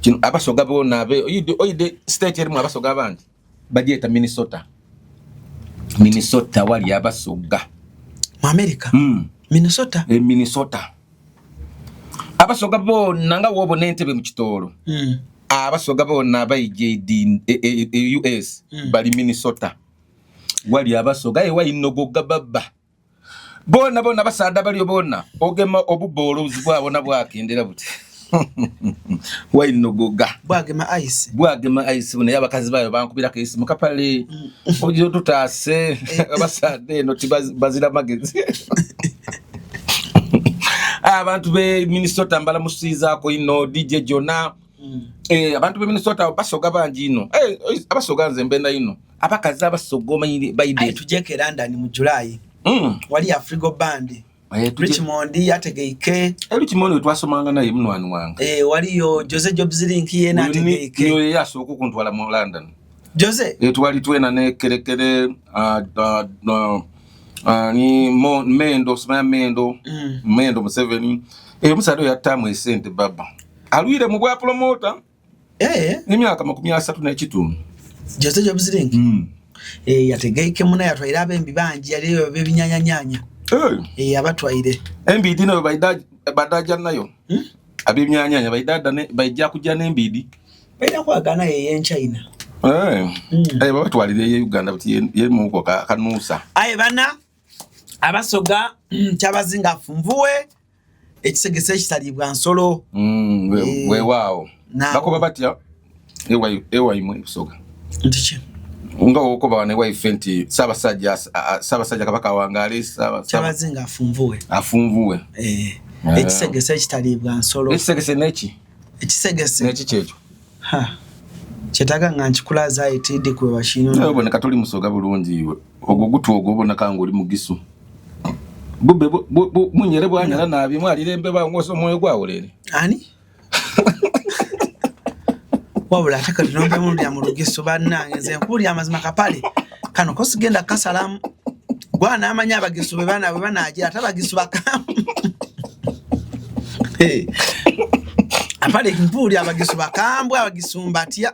kino abasoga bona oyide state erimu abasoga abandi bajeta Minnesota wali abasoga mu America Minnesota abasoga bona nga wobo n'entebe mu kitoro abasoga bona bayijedi US bali Minnesota wali abasoga wayinogoga baba bona basada bali bona ogema obubolo uzibwabona bwakendera buti wayinogoga bwagema ice bune yabakazi bayo bankubira kesi mukapale ojo tutase abasada eno tibazira magezi abantu be Minnesota mbala musiza ko ino DJ Jona abantu be Minnesota basoga banji ino abasoga nzembenda ino abakazi abasogoma bayide tujeke London mu July wali Afrigo band Richmond yategeike Richmond twasomanga naye munwani wange wali yo Jose Jobs Link yena ategeike yo yasoko kuntwala mu London Jose twali twena ne kerekere ni mendo smaya mendo Museveni musado yatamu esente baba alwire mu bwa promoter emyaka 30 n'ekitundu Jose Jobs Link yategeike muna yatwaira abembi banji yaliyo bebinyanyanya abatwaire embidi nayo badaja nayo abinyanyanya baijja kujja n'embidi baina kwagana ye China babatwalire ye Uganda buti ye muko kanusa aye bana abasoga kyabazinga funvuwe ekisegese kitalibwa nsolo wewao bakoba batya ewa imwe busoga ndiche nga okoba wane wife nti sabasajja kabaka wangale kyabazinga afunvuwe ekisegese kitalibwa nsolo ekisegese neki ekisegese neki kyejo Chetaga nganchikulaza itidi kwe bashino. Nayo boneka toli musoga bulungi iwe. Ogwo gutu ogwo boneka ngo oli mugisu. Bube munyere bwanyala nabi mwalire mbeba ngoso moyo gwawo lere. Ani? Wabula ataka tunombe mundu ya murugisu bannange nze nkuli amazima kapale. Kano kosigenda kasalamu. Gwana amanya abagisu bebana ajira tabagisu bakamu. Apale mpuli abagisu bakambwe abagisumbatia.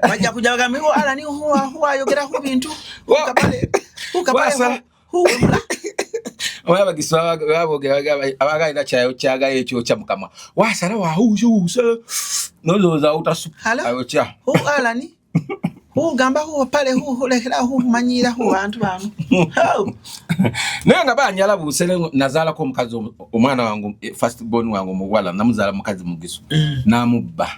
Bajja kuja bagambo ala ni huwa yogera ku bintu. Ukapale huwa. Oya bagisu babogera abagaida kyaga ekyo kya mukama. Wasala wa huusa. Noloza utasu. Ayo kya. Ala ni gamba pale lekera manyira bantu bano. Nenga banyala busele nazala ko mukazi omwana wangu first born wangu muwala namuzala mukazi mugisu namubba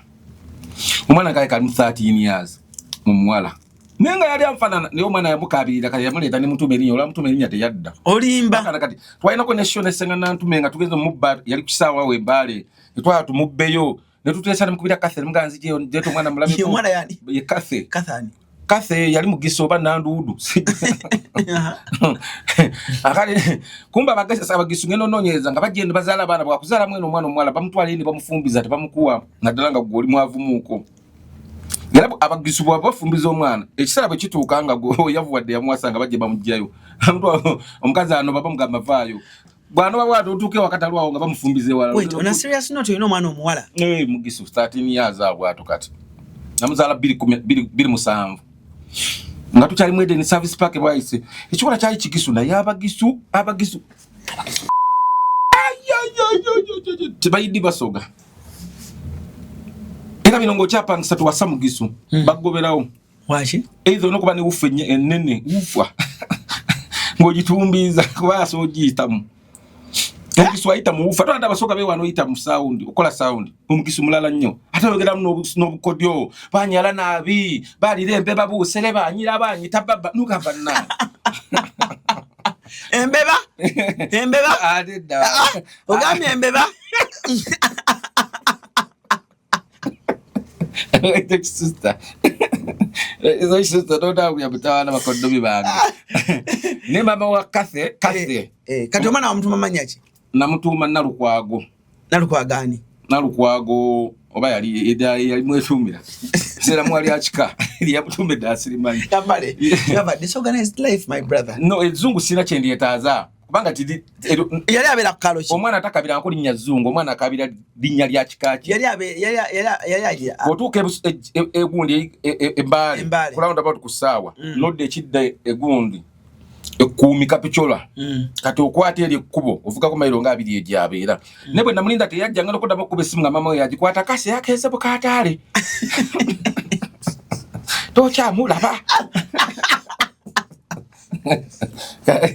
omwana kale kali 13 years mumwala nenga yali amfanana niyo mwana yamukabirira kale yamuleta ni mutume linyo ola mutume linya teyadda olimba kati twalina connection esenga nantumenga tugeze mubba yali kusawa we bale etwa tumubbeyo netutesa mukubira Catherine muganzi je ndeto mwana mulabe yo mwana yani ye Catherine Kathe yali mugiso banandudu. Akali kumba bagese sabagisu ngeno nonyeza ngabagende bazala bana bwakuzala mweno mwana omwala bamutwala ine bamufumbiza tabamukuwa nadalanga goli mwavumuko. Yalabu abagisu bwa bafumbiza omwana ekisala bwe kituuka nga go yavuwadde yamwasanga baje bamujjayo. Mtu omukazi ano baba mugamba vaayo. Bwana baba tutuke wakatalwa nga bamufumbize wala. Wait, on a serious note you know mwana omwala. Mugisu 13 years abwatu kati. Namuzala 2 nga tukyali mwede ni service pack bwaise ekikola kyali kigisu na yabagisu abagisu tibayidi basoga era binongo kyapa nsatu wasa mugisu bagoberawo wachi either nokuba ni ufe nene ufa ngojitumbiza kuba sojitamu Mugisu waita mufa twanda basoka be wano ita mu sound ukola sound umugisu mulala nnyo ate yogera no bukodyo banyala nabi bali lembe babu seleba anyira banyita baba nukava na embeba adida ogami embeba sister Izo sister don't have yabutawana makondomi bange ne mama wa Kathe kati omwana wa mtu mamanyachi namutuma Nalukwago Nalukwago oba yali mwetumira sera mwali achika yamutume dasirimanyi kabale you have a disorganized life my brother no ezungu sina kyendi yetaza kubanga tidi yali abera kalo ki omwana atakabira nkoli nya zungu omwana akabira linya lya chikachi yali otuke egundi embale round about kusawa nodde kidde egundi ekumi kapichola kati okwate eri kubo ovuga ko mayiro nga 2 ejabera nebwe namulinda teyajja ngalo kodda bakube simu nga mama we yajikwata kasi yakeze bukatale tocha mulaba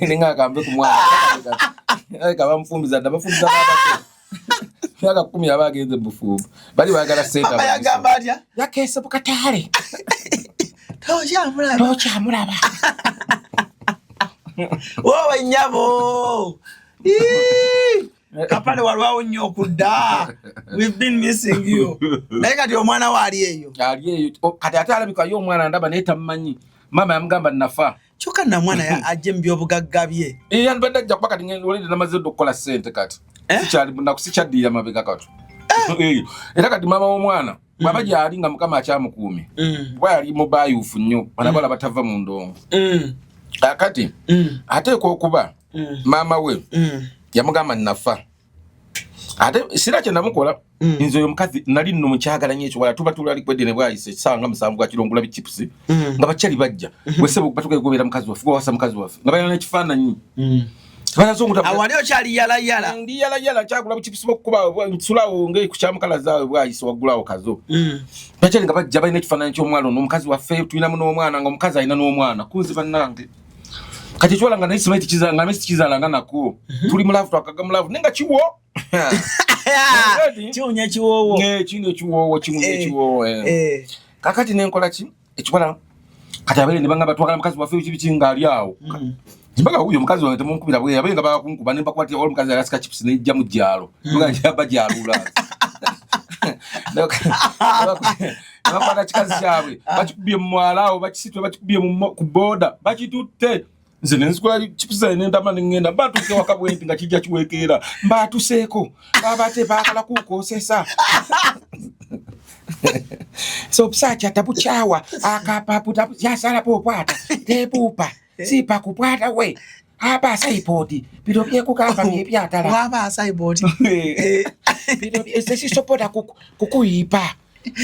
ninga kambe kumwana kaba mfumbiza ndabafumbiza baba yaka 10 abageze bufubu bali bagala seta bayagamba yakeze bukatale tocha mulaba Wowe nyabo. Kapale walwawo nnyo okudda. We've been missing you. Naye kati omwana wali eyo. Ali eyo. Kati ate alabika yo omwana ndaba naye tamanyi. Mama yamugamba nafa. Kyokka na mwana ajje mu byobugagga bye. Yanbadde ajja kuba kati ngende namaze okukola ssente kati. Sikyali nakusikyaddirira mabega kati. Era kati mama w'omwana baba gyali nga mukama akyamukuumye. Bwa yali mubayufu nnyo. Banabala batava mu ndongo. Akati ate ko kuba mama we yamugamba nafa ate sira kye namukola inzo yo mukazi nali nno mukyagala nnyo ekyo wala tuba tulali kwedde ne bwayise sanga musanvu gwa kirongula bichips nga bachali bajja wesebo batuke gobera mukazi wafu wasa mukazi wafu nga bayana ekifaananyi awali okyali yala ndi yala kyagula bichips bokuba nsulawo nge kukyamukala zaawe bwayise wagulawo kazo bachali nga bajja bayina ekifaananyi ky'omwana ono omukazi waffe tulina muno omwana nga omukazi alina n'omwana kunziba nange kati chola nga nisi maiti kizanga mesi kizalanga nako tuli mulavu twakaga mulavu nenga chiwo chiunya chiwowo chino chiwowo chimunye chiwowo kakati nenkola chi ekikwala kati abere ne banga batwakala mukazi wafe chibikinga ali awo mpaka huyo mukazi wa temunkubira bwe abenga baba kunkuba nemba kwati all mukazi alasika chips ne jja mu jalo nga njaba jalula bakwata kikazi kyabwe bakikubye mu mwalawo bakisitwe bakikubye ku boda bakitutte nze nenzikola chipusa nendama nengenda mbatuke wakabwenti nga kijja kiwekeera mbatuseeko abate bakala kukosesa so psacha tabuchawa akapaputa yasala popata tepupa sipa kupata we apa saipoti biro byekukamba byatala waba saipoti biro ese sopota kukuyipa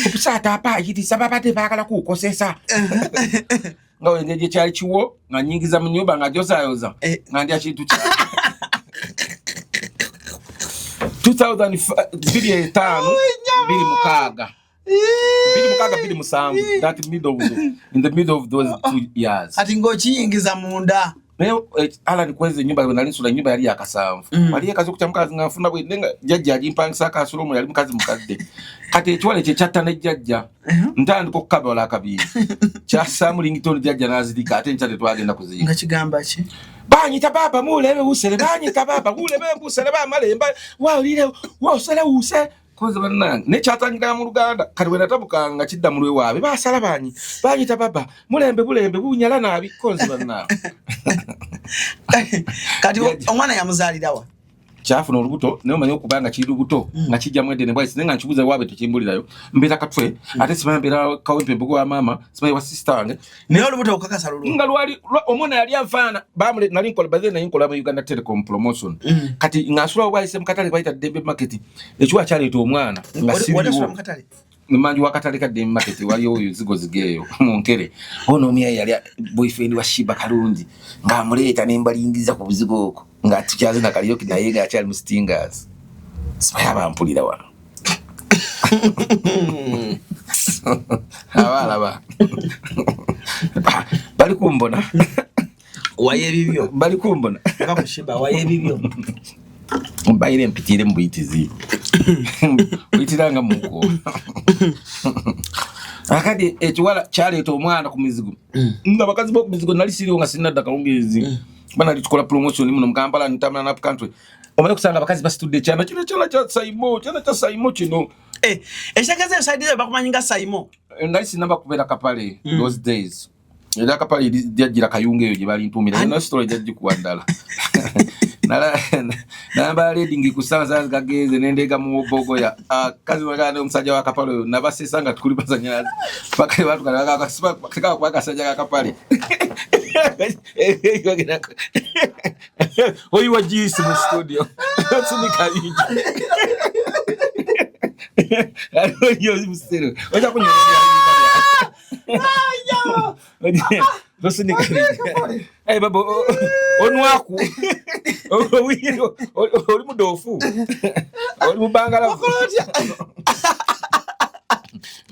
kupsata apa yiti sababate bakala kukosesa ngawe ngeje cyari chiwo nganyingiza mu nyumba ngajozayoza ngandi achitu 2005 bili mukaga bili musanvu that in the middle of those 2 years ati ngochiyingiza munda leo ala ni kweze nyumba nalinsula nyumba yali yakasanvu waliye kazi kutamkazi ngafuna bwendenga jajja ajimpangisa akasulomo yali mukazi mukadde kati ekiwale kye kyatta ne jajja ntandika okukabala akabiri kyassa mulingitoni jajja nazirika ate nkyate twagenda kuziika nga kigamba ki banyita baba mulebe usele banyita baba mulebe mbusele bamalemba wawulire wawusele use koze bannange nekyatangira mu Luganda kati bwe natabukanga kidda mulwe waabe basala banyita baba mulembe bulembe bunyala nabi koze bannange kati omwana yamuzalirawa kyafuna olubuto naye omanyi okubanga kiri lubuto nga kijja mwedde ne bwayisi nga nkibuza waabe tekimbulirayo mbeera katwe ate simanyi mbeera kawempe mbugo wa maama simanyi wa sister wange naye olubuto okakasa lulu nga lwali omwana yali anfaana bamule nali nkola baze naye nkola mu Uganda Telecom promotion kati ngasula bwayise mu katale bayita Dembe Market ekiwa kyaleeta omwana nga siriwo Mmanji wakatale ka Dembe Market wali oyo zigo zigeyo munkere ono omuya yali boyfriend wa Shiba Kalungi nga amuleeta nembalingiza ku buzigo okwo nga tukyaze na karaoke naye nga akyali mu Stingers sibaya bampulira wano abalaba bali kumbona waye bibyo bali kumbona bakushiba waye bibyo mbayire mpitire mbuyitizi uyitiranga muko akadi ekiwala kyaleeta omwana ku mizigo nga bakazi bo ku mizigo nali siriwo nga sinadda kalungezi bana litukola promotion muno mu Kampala ntamana na country omale kusanga bakazi basitudde kyana kino kya Saimo kino eshakaze side bakumanyinga Saimo nali sinamba kubeera kapale those days era kapale jajira kayunga eyo gye bali ntumira no story jajji kuwandala namba reading kusanza gageze nendega mu bogoya kazi wakane omusajja wa kapale nabasesanga tukuli bazanyazi pakale watu kana akasiba kwa kasajja kapale oyi wajisi mu studio tunika yiji yo mustero oja kunywa Losinika. Hey babo, onwaku. Oli mudofu. Oli mubangala.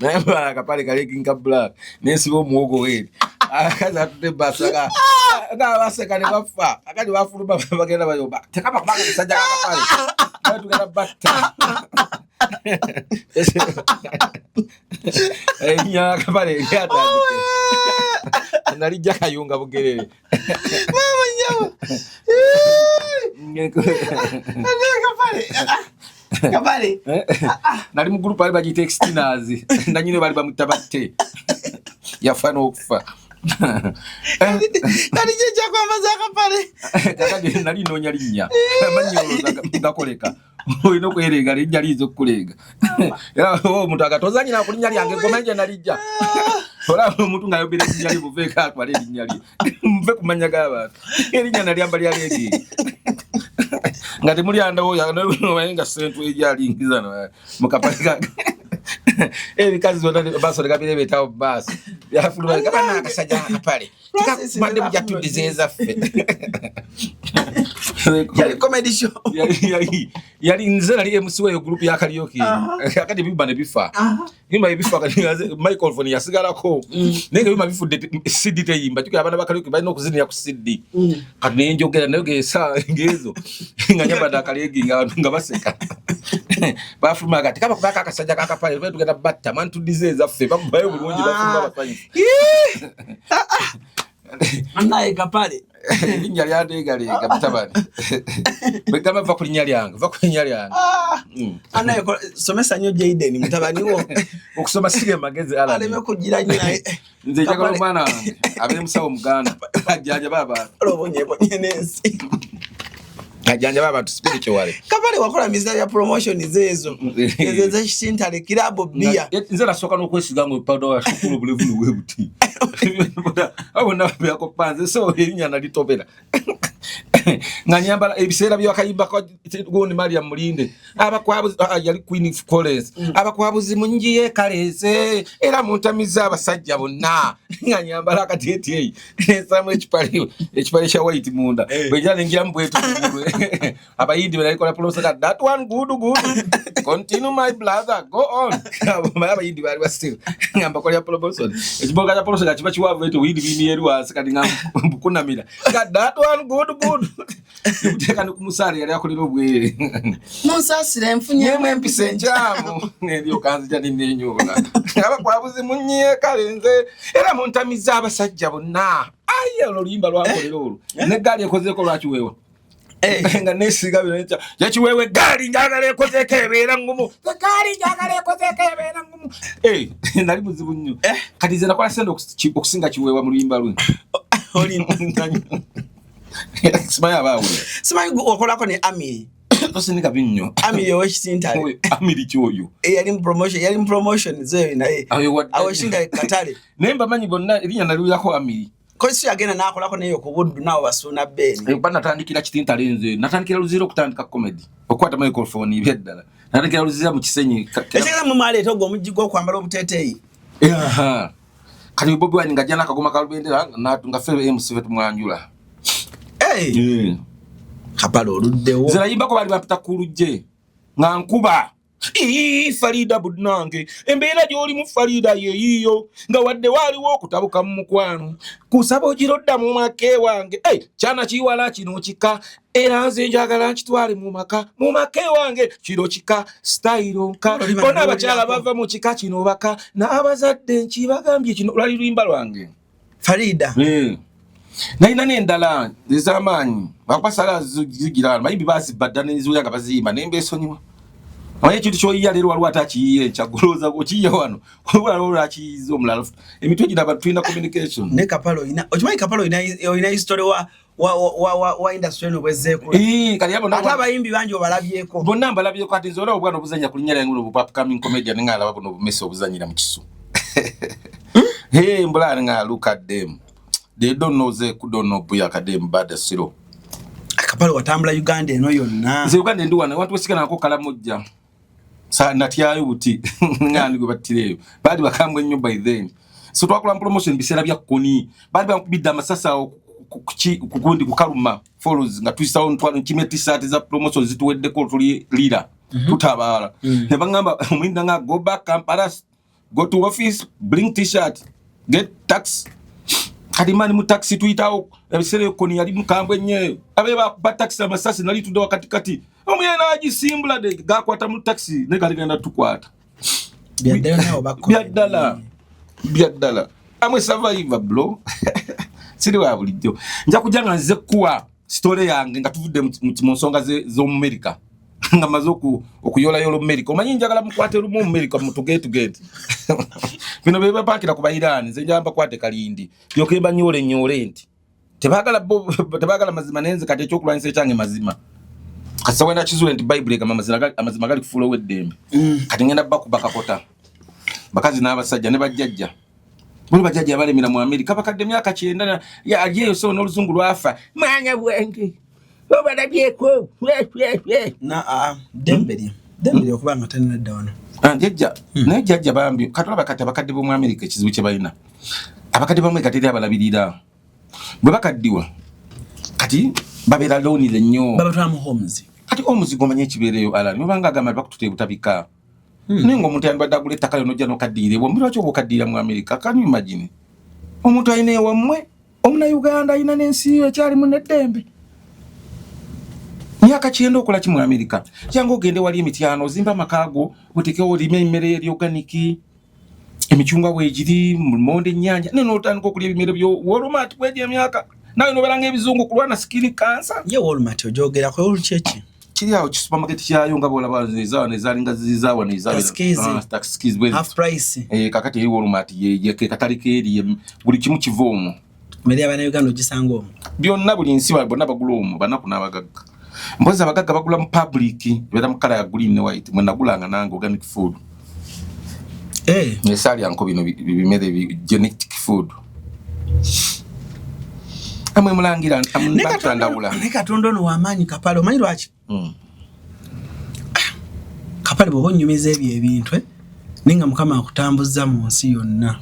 Namba kapale kale kinka black. Nesibo muogo we. Akaza tude basaka. Nga basaka ne bafa. Akadi bafuluma bagenda bayoba. Tekaba kubanga kisajja kapale. Batu kana batta. Nya kapale yata. Nali jakayunga bugerere. Mama nyawo. Kapale. Nali mu group ali baji textiners. Nanyine bali bamutabatte. Yafana okufa. Nali jeja kwa mazaka pale. Kakadi nali nonya linya. Manyo ngakoleka. Oyino kwerenga linnya lizo kulenga. Era omuntu agatozanyi na kulinya lyange gomenje nalijja. Ola omuntu ngayobere linnya libuveka akwale linnya li. Mve kumanya gaba. Linnya nali ambali alege. Ngati muli andawo ya noyenga sentu ejali ngizana mukapalika. Bikazi zona baso lekabire betawo bas. Yafuluma kama nakasajja kapale. Tikamande mujatudizeza ffe. Yali comedy show. Yali nzela liye musiwe yo group ya karaoke. Akati biba ne bifa. Bima bifa kati microphone yasigalako. Nenge bima bifudde CD te yimba. Tuke abana ba karaoke bali no kuzinira ku CD. Kati nenjogera nayoge sa ngezo. Nganyaba da karaoke nga baseka. Bafuma kati kama kubaka akasajja kakapale bwe tugenda batta man tudizeza ffe bakubayo bulungi bafuma bafanyi. Anaye kapale. Linnya lyandegalega mutabani. Begamba va ku linnya lyange, va ku linnya lyange. Anaye somesa nnyo Jaden mutabani wo. Okusoma sige magezi ala. Aleme kugira nnyo naye. Nze njagala omwana wange abere musawo Muganda. Ajjanja baba. Olobonye nensi. Ajjanja baba tu spiritual. Kapale wakola mizali ya promotion zezo. Ezeze shintale kirabo bia. Nze nasoka n'okwesiga ngo pawuda wa shukulu bulevulu webuti. Abona byako panze so erinya litobera. Nganyambala ebiseera byakayimba ko goni Maria Mulinde abakwabuzi yali Queen Florence abakwabuzi munjiye kaleze era muntamiza abasajja bonna nganyambala katete esamu ekipale kya white munda bwejale ngira mbwetu abayindi balikola polosa that one good continue my brother go on abayindi bali still ngamba kola polosa ekiboga kya polosa kiba kiwavu eto windi bini eri wasi kati ngambukunamira that one good Nibuteka nikumusari yali akolera obwe. Musasire mfunye empise njamu nebyo kanzija ninenyola. Abakwabuzi munye kalenze era muntamiza abasajja bonna. Aye oluyimba lwakolera olwo. Ne gali ekozeko lwakiwewa. Nga nesiga bino yakiwewe gali njagala ekozeko ebeera ngumu. Gali njagala ekozeko ebeera ngumu. Nali muzibu nnyo. Kati ze nakola sendo okusinga kiwewa mu luyimba lwe. Oli Simaya bawe. Simaya okolako ne Amiri. Tosinika binyo. Amiri owekitintale. Amiri kyoyo. Yali mu promotion zeyo naye. Aweshinga Katale. Nemba manyi bonna erinya naluyako Amiri. Kosi agenda nakolako neyo ku Buddu nawo basuna Beni. Bana natandikira kitintale nze. Natandikira luziro kutandika comedy. Okwata microphone ibyeddala. Natandikira luzira mu kisenyi. Ekira mu male togo omujigo kwambala obuteteyi. Kati Bobi Wine ngajana kagoma kalubendera natunga febe MC vetu mwanjula. Kapale oluddewo. Zirayimba ko bali bapita kuluje. Ngankuba. Farida budnange. Embeera gy'oli mu Farida yeyiyo. Nga wadde waliwo okutabuka mu mukwano. Kusaba ogirodda mu make wange. Kyana kiwala kino kika. Era nze njagala nkitwale mu maka. Mu make wange kiro kika style nka. Bona abakyala bava mu kika kino baka. N'abazadde nkibagambye kino lwali luyimba lwange. Farida. Naina n'endala ez'amaanyi bakwasala zigira mayimbi bazibadda nziuya nga baziyimba nembesonyiwa naye ekintu kyoyiya leero waliwo atakiyiye nkyagoloza okiyiye wano waliwo akiyiza omulala emitwe gino abantu tulina communication ne Kapale oyina okimanyi Kapale oyina history wa industry eno bwezzeeko kali abo ate abayimbi bangi obalabyeko bonna mbalabyeko ati nze olaba obwana obuzanya ku linnya lyange upcoming comedian ng'alaba buno obumesi obuzanyira mu kisu mbulani nga look at them. They don't know they could don't know buya kadem bad siro. Kapale watambula Uganda eno yonna. Ze Uganda nduwana watu wesikana nako kala mujja. Sa natyayo buti ngani gwe batireyo. Badi bakambwe nnyo by then. So twakola promotion bisera bya koni. Badi bakubidda amasasa kukundi kukaluma follows nga twisa on twano kimye t-shirt za promotion zituwedde ko tuli leader. Tutabala. Ne bangamba omulinda nga go back Kampala, go to office, bring t-shirt, get tax. Kati mani mu taxi tuitawo ebisere koni yali mukambwe nnyo abeba ba taxi amasasi nali tudde wakati kati omuyena agisimbula de gakwata mu taxi ne galigenda tukwata byaddala amwe survivor bro siri wa bulijjo nja kujanga nze kuwa story yange nga tuvudde mu nsonga zo mu America nga mazoku okuyola yolo America omanyi njagala mukwate mu America mu tugate bino bebe pakira ku bayirani nze njamba kwate kalindi yokemba nyole nti tebagala mazima nenze kati ekyokulwanyisa ekyange mazima kasa wenda kizule nti Bible kama amazima gali kufulo weddembe kati ngenda bakubaka kota bakazi n'abasajja ne bajjajja buli bajjajja balemera mu America bakadde myaka 9 ya ajeyo so n'oluzungu lwafa mwanya bwenge obada byeko dembeli okubanga tanadda wano jajja naye jajja bambi katola bakadde bo mu America ekizibu kye balina abakadde bamwe kateri abalabirira bwe bakaddiwa kati babeera lonile nnyo babatwala mu homes kati homes gomanye ekibeereyo ala nibanga agamba bakutute butabika ningo omuntu yandibadde agula ettaka lyonojja n'okaddiire bwombi lwaki oba okaddiira mu America can you imagine omuntu alina ewammwe omuna Uganda alina n'ensi yo ekyalimu n'eddembe myaka 9 okola ki mu America jangu ogende wali emityano zimba makago otekewo olime emmere eri organiki emichungwa bwegiri monde ennyanja neno otandika okulya ebimere byo Walmart bwegya emyaka nawe nobalanga ebizungu kulwana skin cancer ye Walmart ojogera ko olucheki kiri awo supermarket kyayo nga bolaba nezalinga zizawa taxis half price kakati ye Walmart ye katali keri buli kimu kivomo meri abana Uganda ogisanga omu byonna buli nsi bonna bagula omu banaku n'abagagga mpozi abagagga bagula mu public bera mu kala ya green ne white mwe nagulanga nange organic food nesali yanko bino bimere genetic food amwe mulangira amutandawula ne Katonda no wamanyi kapale omanyi lwaki kapale bwo nyumiza ebintu ninga mukama akutambuza mu nsi yonna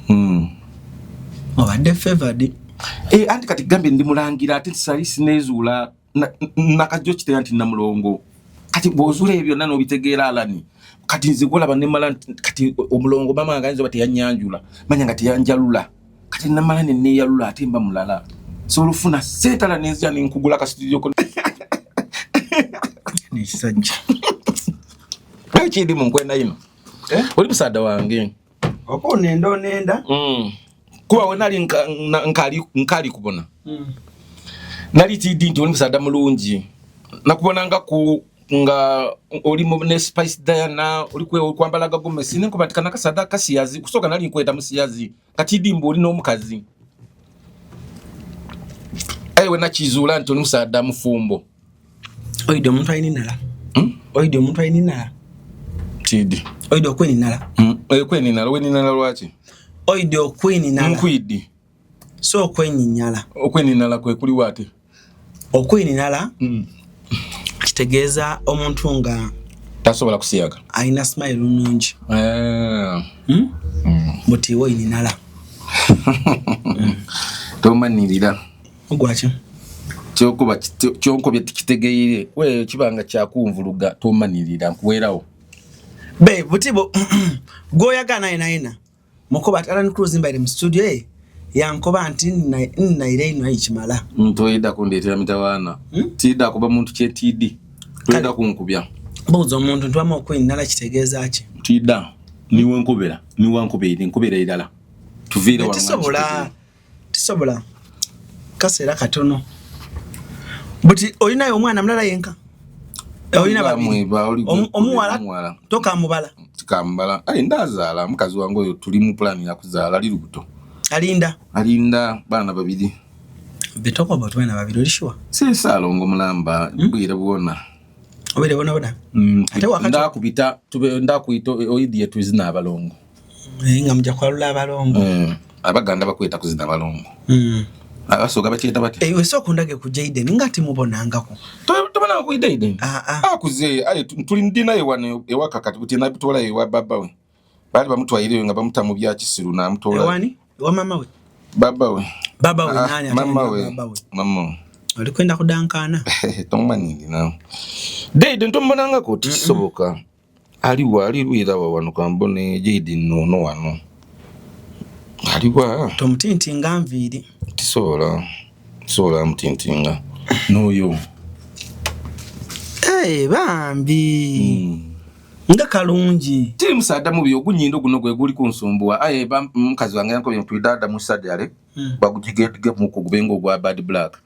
obadde favored anti kati gambe ndi mulangira ate sali sinezula nakajjo kite anti namulongo kati bozula ebyo nano bitegeera alani kati nzigula banemala kati omulongo mama nganze bati yanyanjula manya ngati yanjalula kati namala ne yalula atemba mulala so lufuna setala nenzya ninkugula ka studio ko ni sajja kidi munkwenda ino oli musada wange oko nenda kuba wenali nkali kubona nali tidi nti oli musada mulungi nakubona nga oli mu ne Spice Diana oli kwambalaga gomesi nenkubatikana kasada kasiyazi kusoka nali nkweta musiyazi katidi mbo oli n'omukazi ewe nakizula nti oli musada mufumbo oide omuntu ayininala oide omuntu ayininala tidi oide okweninala kweninala weninala lwaki oide okweninala nkwidi so okweninala kwe kuli wate okweninala kitegeeza omuntu nga tasobola kusiyaga aina smile nungi buti woyininala tomanirira ogwaki kyonko kitegeire we kibanga kyakunvuluga tomanirira nkuwerawo be butibo goyagana ina mukoba atala Cruise mbaire mu studio yankoba anti naire ino ayikimala ntoyida kundetera mitawana tida kuba muntu kyetidi toyida kunkubya bozo omuntu ntwama okweninala kitegeeza ki tida niwe nkubera idala tuvire tisobola kasera katono buti olinayo omwana mulala yenka olina babiri omuwala tokamubala tikambala ndazaala mukazi wange oyo tuli mu plan ya kuzaala ali lubuto alinda bana babiri betoko about bana babiri olishwa salongo mulamba bwira bwona obere bona ate wakati ndakubita ndakuito oidie tuzina abalongo nga mujja kwalula abalongo abaganda bakweta kuzina abalongo abasoga bakyeta bati ewe sokundage ku Jaden ngati mubonangako tobana ku Jaden akuze ayi tuli ndina yewane ewaka kati kuti nabitola ewa baba we bali bamutwayire nga bamutamu bya kisiru na mutola ewani wa mama we baba we nani mama oli kwenda kudankana tomanyi na Jaden ntombonangako tisoboka ali lwira wano kambone Jaden no wano aliwa tomutintinga nviri tisobola mutintinga noyo bambi nga kalungi tiri musada mubi ogunyindo guno gwe guli kunsumbuwa mukazi wange yanko byentwidada musadale bagugigedge muko gubengo gwa bad black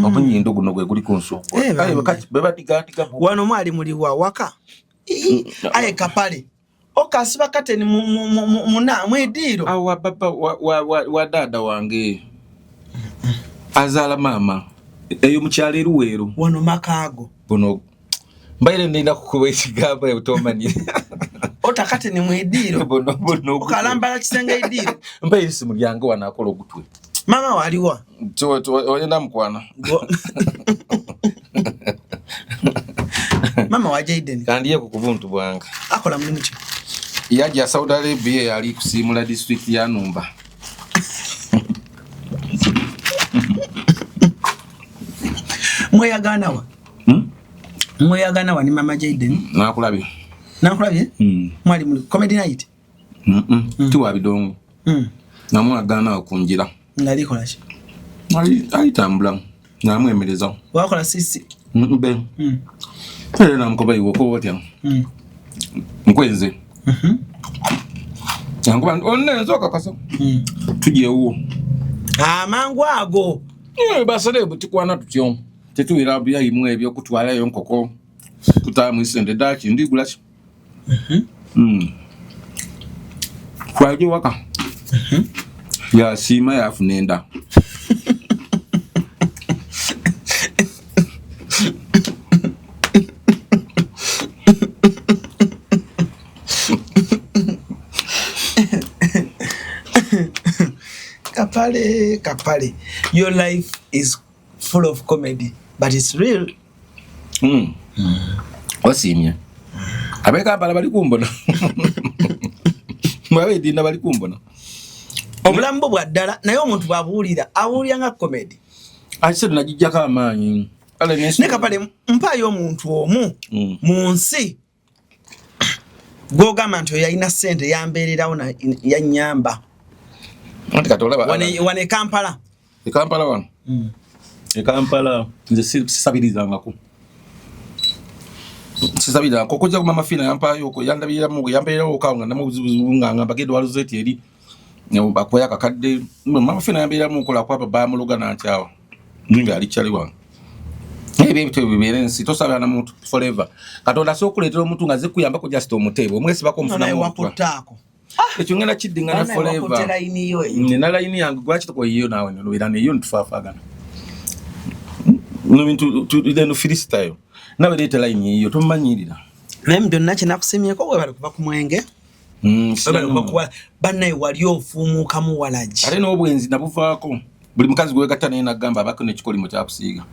ogunyindo guno gwe guli kunsumbuwa bakati bebadigatika wano mwali muli waka kapale okasiba kateni muna mwediro awa baba wa dada wange azala mama eyo mukyale ruwero wano makago bono mbaire ndinda kukuba ekigamba utomani otakate ni mwediro bono okalambala kisenga idiro mbaire si mulyango wanakola ogutwe mama waliwa oyenda mukwana mama wa Jaden kandiye kukubuntu bwanga akola mulimu ki yaji ya Saudi Arabia yali kusimula district ya Numba mweyagana wa ni mama Jaden nakulabye mwali mu comedy night tuwa bidongo namwagana okunjira ngali kola ki ali tambula namwemereza wakola sisi mbe na mkoba iwo ko wotya nkwenze Anguba onne nzoka kasa. Tujewo. Amangu ago. Basale butikwana tutyo. Tetuira bya imwe ebyo kutwala yo nkoko. Kutamu isende dachi ndigula. Kwaje waka. Ya sima ya funenda. Kapale. Your life is full of comedy, but it's real. Osimye. Abeka bala bali kumbona. Mwawe dinda bali kumbona. Obulambo bwa ddala naye omuntu bw'abuwulira awulira nga comedy. Ase tunajijjako amaanyi. Ne Kapale mpaayo omuntu omu mu nsi gw'ogamba nti oyo yalina ssente yambeererawo yannyamba. Wane Kampala. Kampala wano. Kampala nze sisabirizangako. Sisabirangako kujja ku mama fina yampayo ko yambeerawo kawunga namubuzibuzibu nga ngamba gendo waluzeti eri. Bakoya kakadde mama fina yambeeramu kola kwa baba mulugana ntyawa. Ninga ali chali wange. Ebintu bibere nsi tosabira na muntu forever. Katonda sokuleetera omuntu nga ze kuyamba ko just omutebo. Omwesi bako mfuna wakutako. Ekingena kiddingana forever. Nina line yange gwachi to yiyo nawe no birane yiyo ntufafagana. No bintu tudeno freestyle. Nawe leta line yiyo tumanyirira. Naye mbyonna kinakusemyeko bwe bali kuba ku mwenge. Bannaye wali ofumuuka mu walaji. Ate n'obwenzi nabuvaako. Buli mukazi gwegatta naye nagamba abako n'ekikolimo kyakusiiga.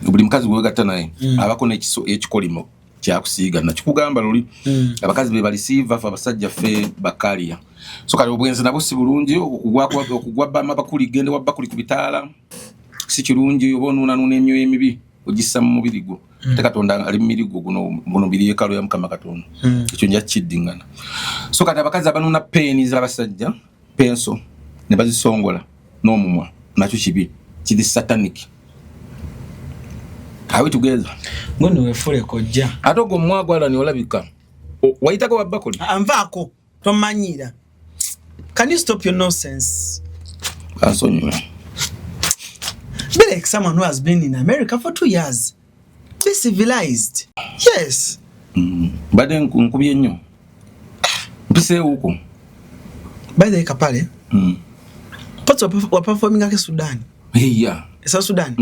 Buli mukazi gwegatta naye abako n'ekikolimo kyakusiiga nakikugamba luli. Abakazi be balisiiva fa abasajja ffe bakaliya. So kale obwenzi nabo si bulungi okugwa bama bakuli gende wa bakuli ku bitaala. Si kirungi obonuna n'emyoyo emibi ogissa mu mubiri gwo. Katonda ali mirigo guno biri ekalo ya Mukama Katonda. Ekyo nja kiddingana. So kati abakazi abanuna peni z'abasajja penso ne bazisongola n'omumwa nakyo kibi kidi satanic. Are we together? Ngono wefule kojja. Atogo mwagwala ni olabika. Waitako wabakuli? Anvaako tomanyira. Can you stop your nonsense? Ansonyiwa. Be like someone who has been in America for 2 years. Be civilized. Yes. Bade nkubye nnyo. Mpise huko. By the way, Kapale. What's wa performing ake Sudan? Yeah. South Sudan.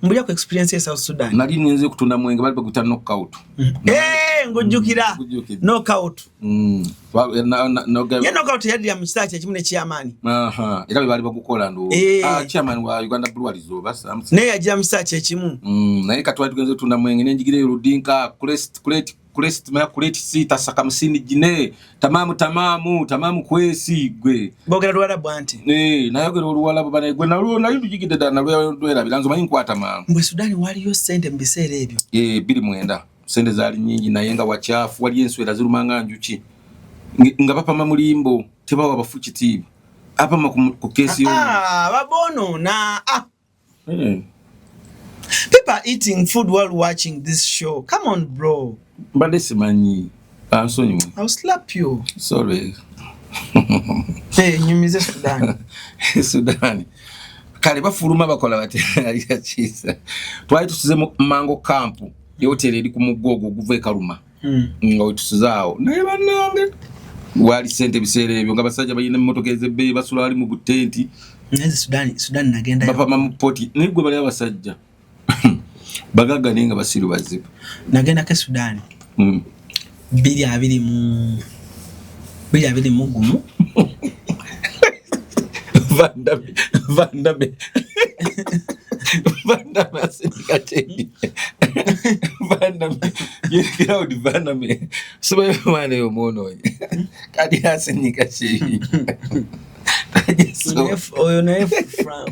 Mbuja ku experience ya South Sudan. Nali nyenze kutunda mwenge bali bakuta knockout. Ngojukira. Knockout. Ya knockout yadi ya mstache kimune kyamani. Aha. Era bali bakukola ndo. Chairman wa Uganda Breweries basa. Ne ya mstache ekimu. Naye katwa tugenze tunda mwenge nenjigire Rudinka kuleti sita saka musini jine tamamu kwesi gwe bogera lwala bwanti naye gwe lwala bana gwe na yindu jigide dana lwera bilanzo manyi kwata mama mbwe Sudani wali yo sente mbisere ebyo bili mwenda sente zali nyingi naye nga wachafu wali enswera zirumanga njuki nga papa mamulimbo tebawa bafukitibi apa ku kesi yo babono na people are eating food while watching this show. Come on, bro. But this man, I'm sorry. I'll slap you. Sorry. Hey, you miss Sudan. Sudan. Kariba furuma bakola bate ali chiza. Twali tusize mango camp. Yotel eri ku mugogo guve Karuma. Ngo tusizaawo. Naye banange. Wali sente bisere ebyo nga basajja bayina mmotokeze be basula ali mu butenti. Neze Sudan nagenda. Papa mamupoti. Nigwe bali abasajja. Bagaga ninga basiru bazibu. Nagenda ke Sudan. Bili abili mu gumu. Vandame asika cheki. Vandame. Yekira udi vandame. Suba mwana yo mono. Kadi asinika cheki. Oyo naye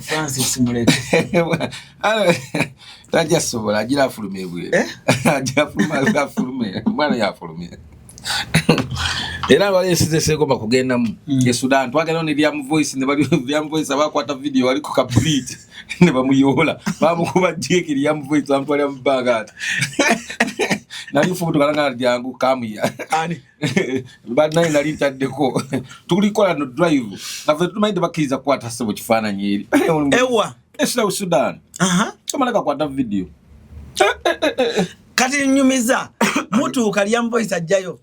Francis Muleke. Tajja sobola agira afulume bwe. Agira afulume. Mwana ya afulume. Era bali size segomba kugenda mu ye Sudan twagala ne bya voice ne bali bya voice abakwata video wali ku complete ne bamuyola bamukuba jeki ya voice amtwali ambagata nali fubutu kalanga jangu kamuya bad naye nali taddeko tulikola no drive nafe tumainde bakiriza kwata sebo kifaananyi eri ewa South Sudan kamalaka kwata video kati nyumiza mutu kalya voice ajjayo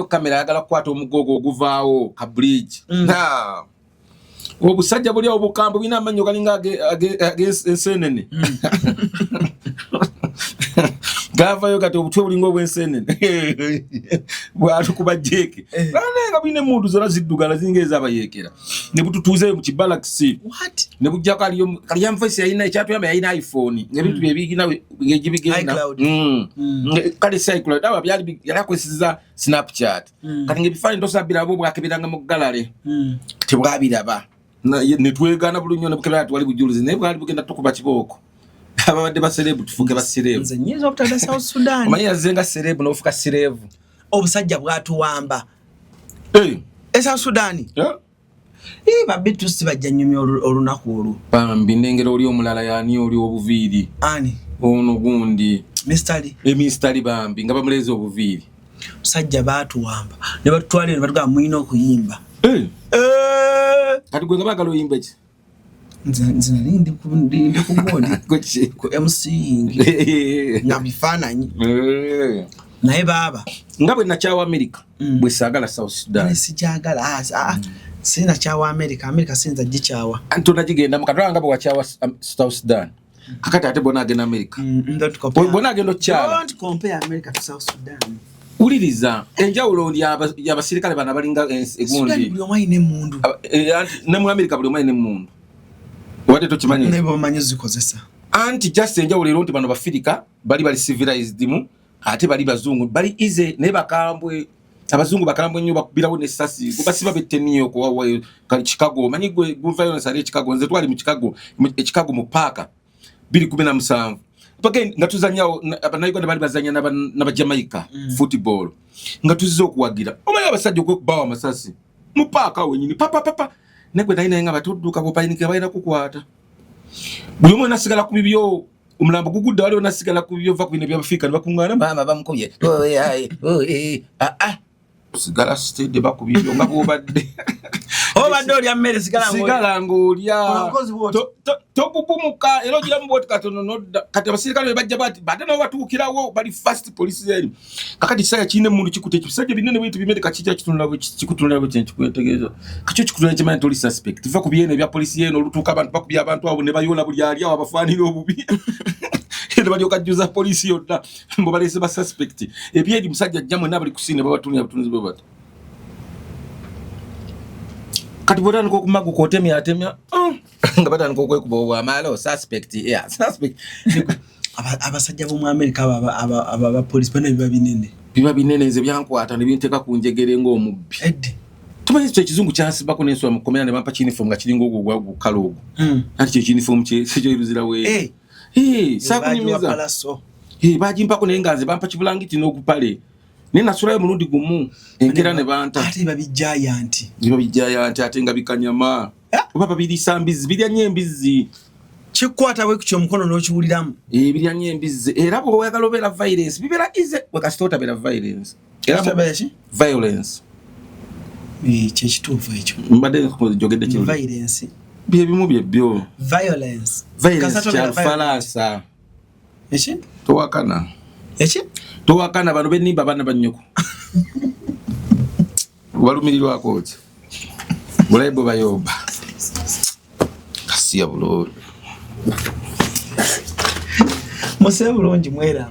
kamera yagala kwata omugogo oguvaawo ka bridge na obusajja buli obukambo bina amanyo kalinga ensenene gavayo kati obutwe bulinga obwensenene bwatu kuba jeke nga bine mundu zona ziddugala zingeza abayekera ne bututuze mu kibalakisi ne bujja kaliya voice yayina ekyatu yamba yayina iPhone ebintu byebigina ngejibigenda kali cycle dawa byali yalakwesiza Snapchat kati ngebifani ndosabira abo bwakebiranga mu gallery tebwabiraba ne twegana bulunyo ne bukebera twali bujuluzi ne bwali bugenda tukuba kiboko ababadde baserebu tufuke baserebu nze nyiza okutada South Sudan manya zenga serebu nofuka serebu obusajja bwatuwamba South Sudan babitu sibajja nyumya olunaku olwo bambi nengero oli omulala yani oli obuviiri ani ono gundi mistari bambi nga bamuleze obuviiri sajja batuwamba ne batwalira ne batuga mwino okuyimba kati gwe nga bagala oyimba ki nze ndi ku godi ku MC na bifaananyi naye baba nga bwe nakyawa America bwe saagala South Sudan sijagala sina kyawa America sinza gikyawa antona gigenda mukatwala nga bwe wakyawa South Sudan kakati ate bona agenda America bona agenda okyala don't compare America to South Sudan uliriza enjawulo y'abasirikale bana balinga egundi buli omu ayina emmundu ne mu America buli omu ayina emmundu wadde tokimanyi ne bamanyi zikozesa anti just enjawulo ero nti bano bafirika bali civilized mu ate bali bazungu bali easy ne bakambwe abazungu bakambwe nnyo bakubirawo n'essasi basiba betteniyo ko Chicago manyi gwe violence ali Chicago nze twali mu Chicago mu park 2017 pake nga tuzanyawo abanayigo bali bazanya n'aba Jamaica football nga tuzizo okuwagira omanyi abasajja okubawa amasasi mu park wenyini papa negwe naina nga batudduka bopayinike bayina kukwata buli omu nasigala ku bibyo omulambo gugudde waliwo nasigala ku bibyo va ku bino by'Abafrika ne bakungana mama bamukubye sigala stede bakubibyo nga bwobadde obadde olya mmere sigala ng'olya tokukumuka era ogira mu bwoti katono nodda kati abasirikale be bajja bati badde nabo batuukirawo bali fast police eri kakati kisaya kirina emundu kikuta ekibisajja binene bwetu bimere kakijja kikutunula bwe kyenkikutegeeza kakyo kikutunula kimanyi toli suspect va ku byene ebya polisi yeno olutuuka abantu bakubya abantu abo ne bayola buli ali awo abafaanira obubi ne balyoka jjuza polisi yonna mbo baleese ba suspect ebyeri musajja ajja mwena bali kusiine babatunira butunuzi bwe bati kati bwotandika okumagu kwotemya atemya nga batandika okwekuba obwamaalo suspect abasajja b'omu America aba police bana biba binene nze byankwata ne binteeka ku njegere ng'omubbi tumanyi ekyo ekizungu kyansibako n'ensula mu komera ne bampa kinifomu nga kiringa ogwo ogukala ogwo anti kyo kinifomu kyekyoyiruzira weeri saakunyumiza bagimpako naye nga nze bampa kibulangiti n'ogupale naye nasulayo mulundi gumu enkera ne banta ate babijjaya nti ate nga bikanyama oba babirisa mbizi birya nnyo embizi kikwata bwe kutyo omukono n'okiwuliramu birya nnyo embizi era bw'oyagala obeera violence bibera ize wekasita otabeera violence violence kyekituufu ekyo mbadde jogedde violence byebimu byebyo violence kyalufalaasa towakana bano benimba abaana bannyoko balumirirwako ki bulayi bwe bayomba kasiya bulungi musee bulungi mwera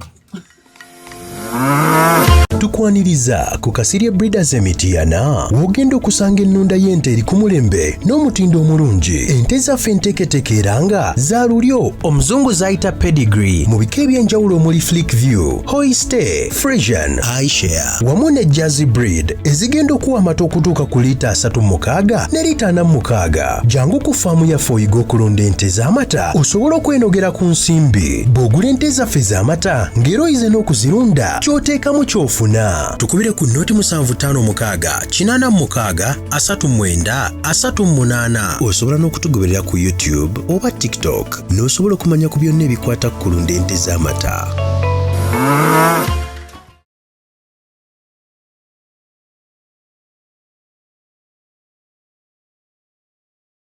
tukwaniriza ku Kasirye Breeders Emityana wogenda okusanga ennunda y'ente eri ku mulembe n'omutindo omulungi. Ente zaffe enteeketeeke era nga za lulyo omuzungu zayita pedigree mu bika ebyenjawulo omuli Flick View, Holstein, Friesian, Ayrshire wamu ne Jersey breed ezigenda okuwa amata okutuuka ku liita 36 ne liita 46. Jangu ku faamu yaffe oyiga okulunda ente z'amata osobola okwenogera ku nsimbi. Bw'ogula ente zaffe z'amata ng'era oyize n'okuzirunda ky'oteekamu ky'ofuna. Tukubire ku noti 7556 86 39 38. Osobola n'okutugoberera ku YouTube oba TikTok n'osobola okumanya ku byonna ebikwata ku kulunda ente z'amata.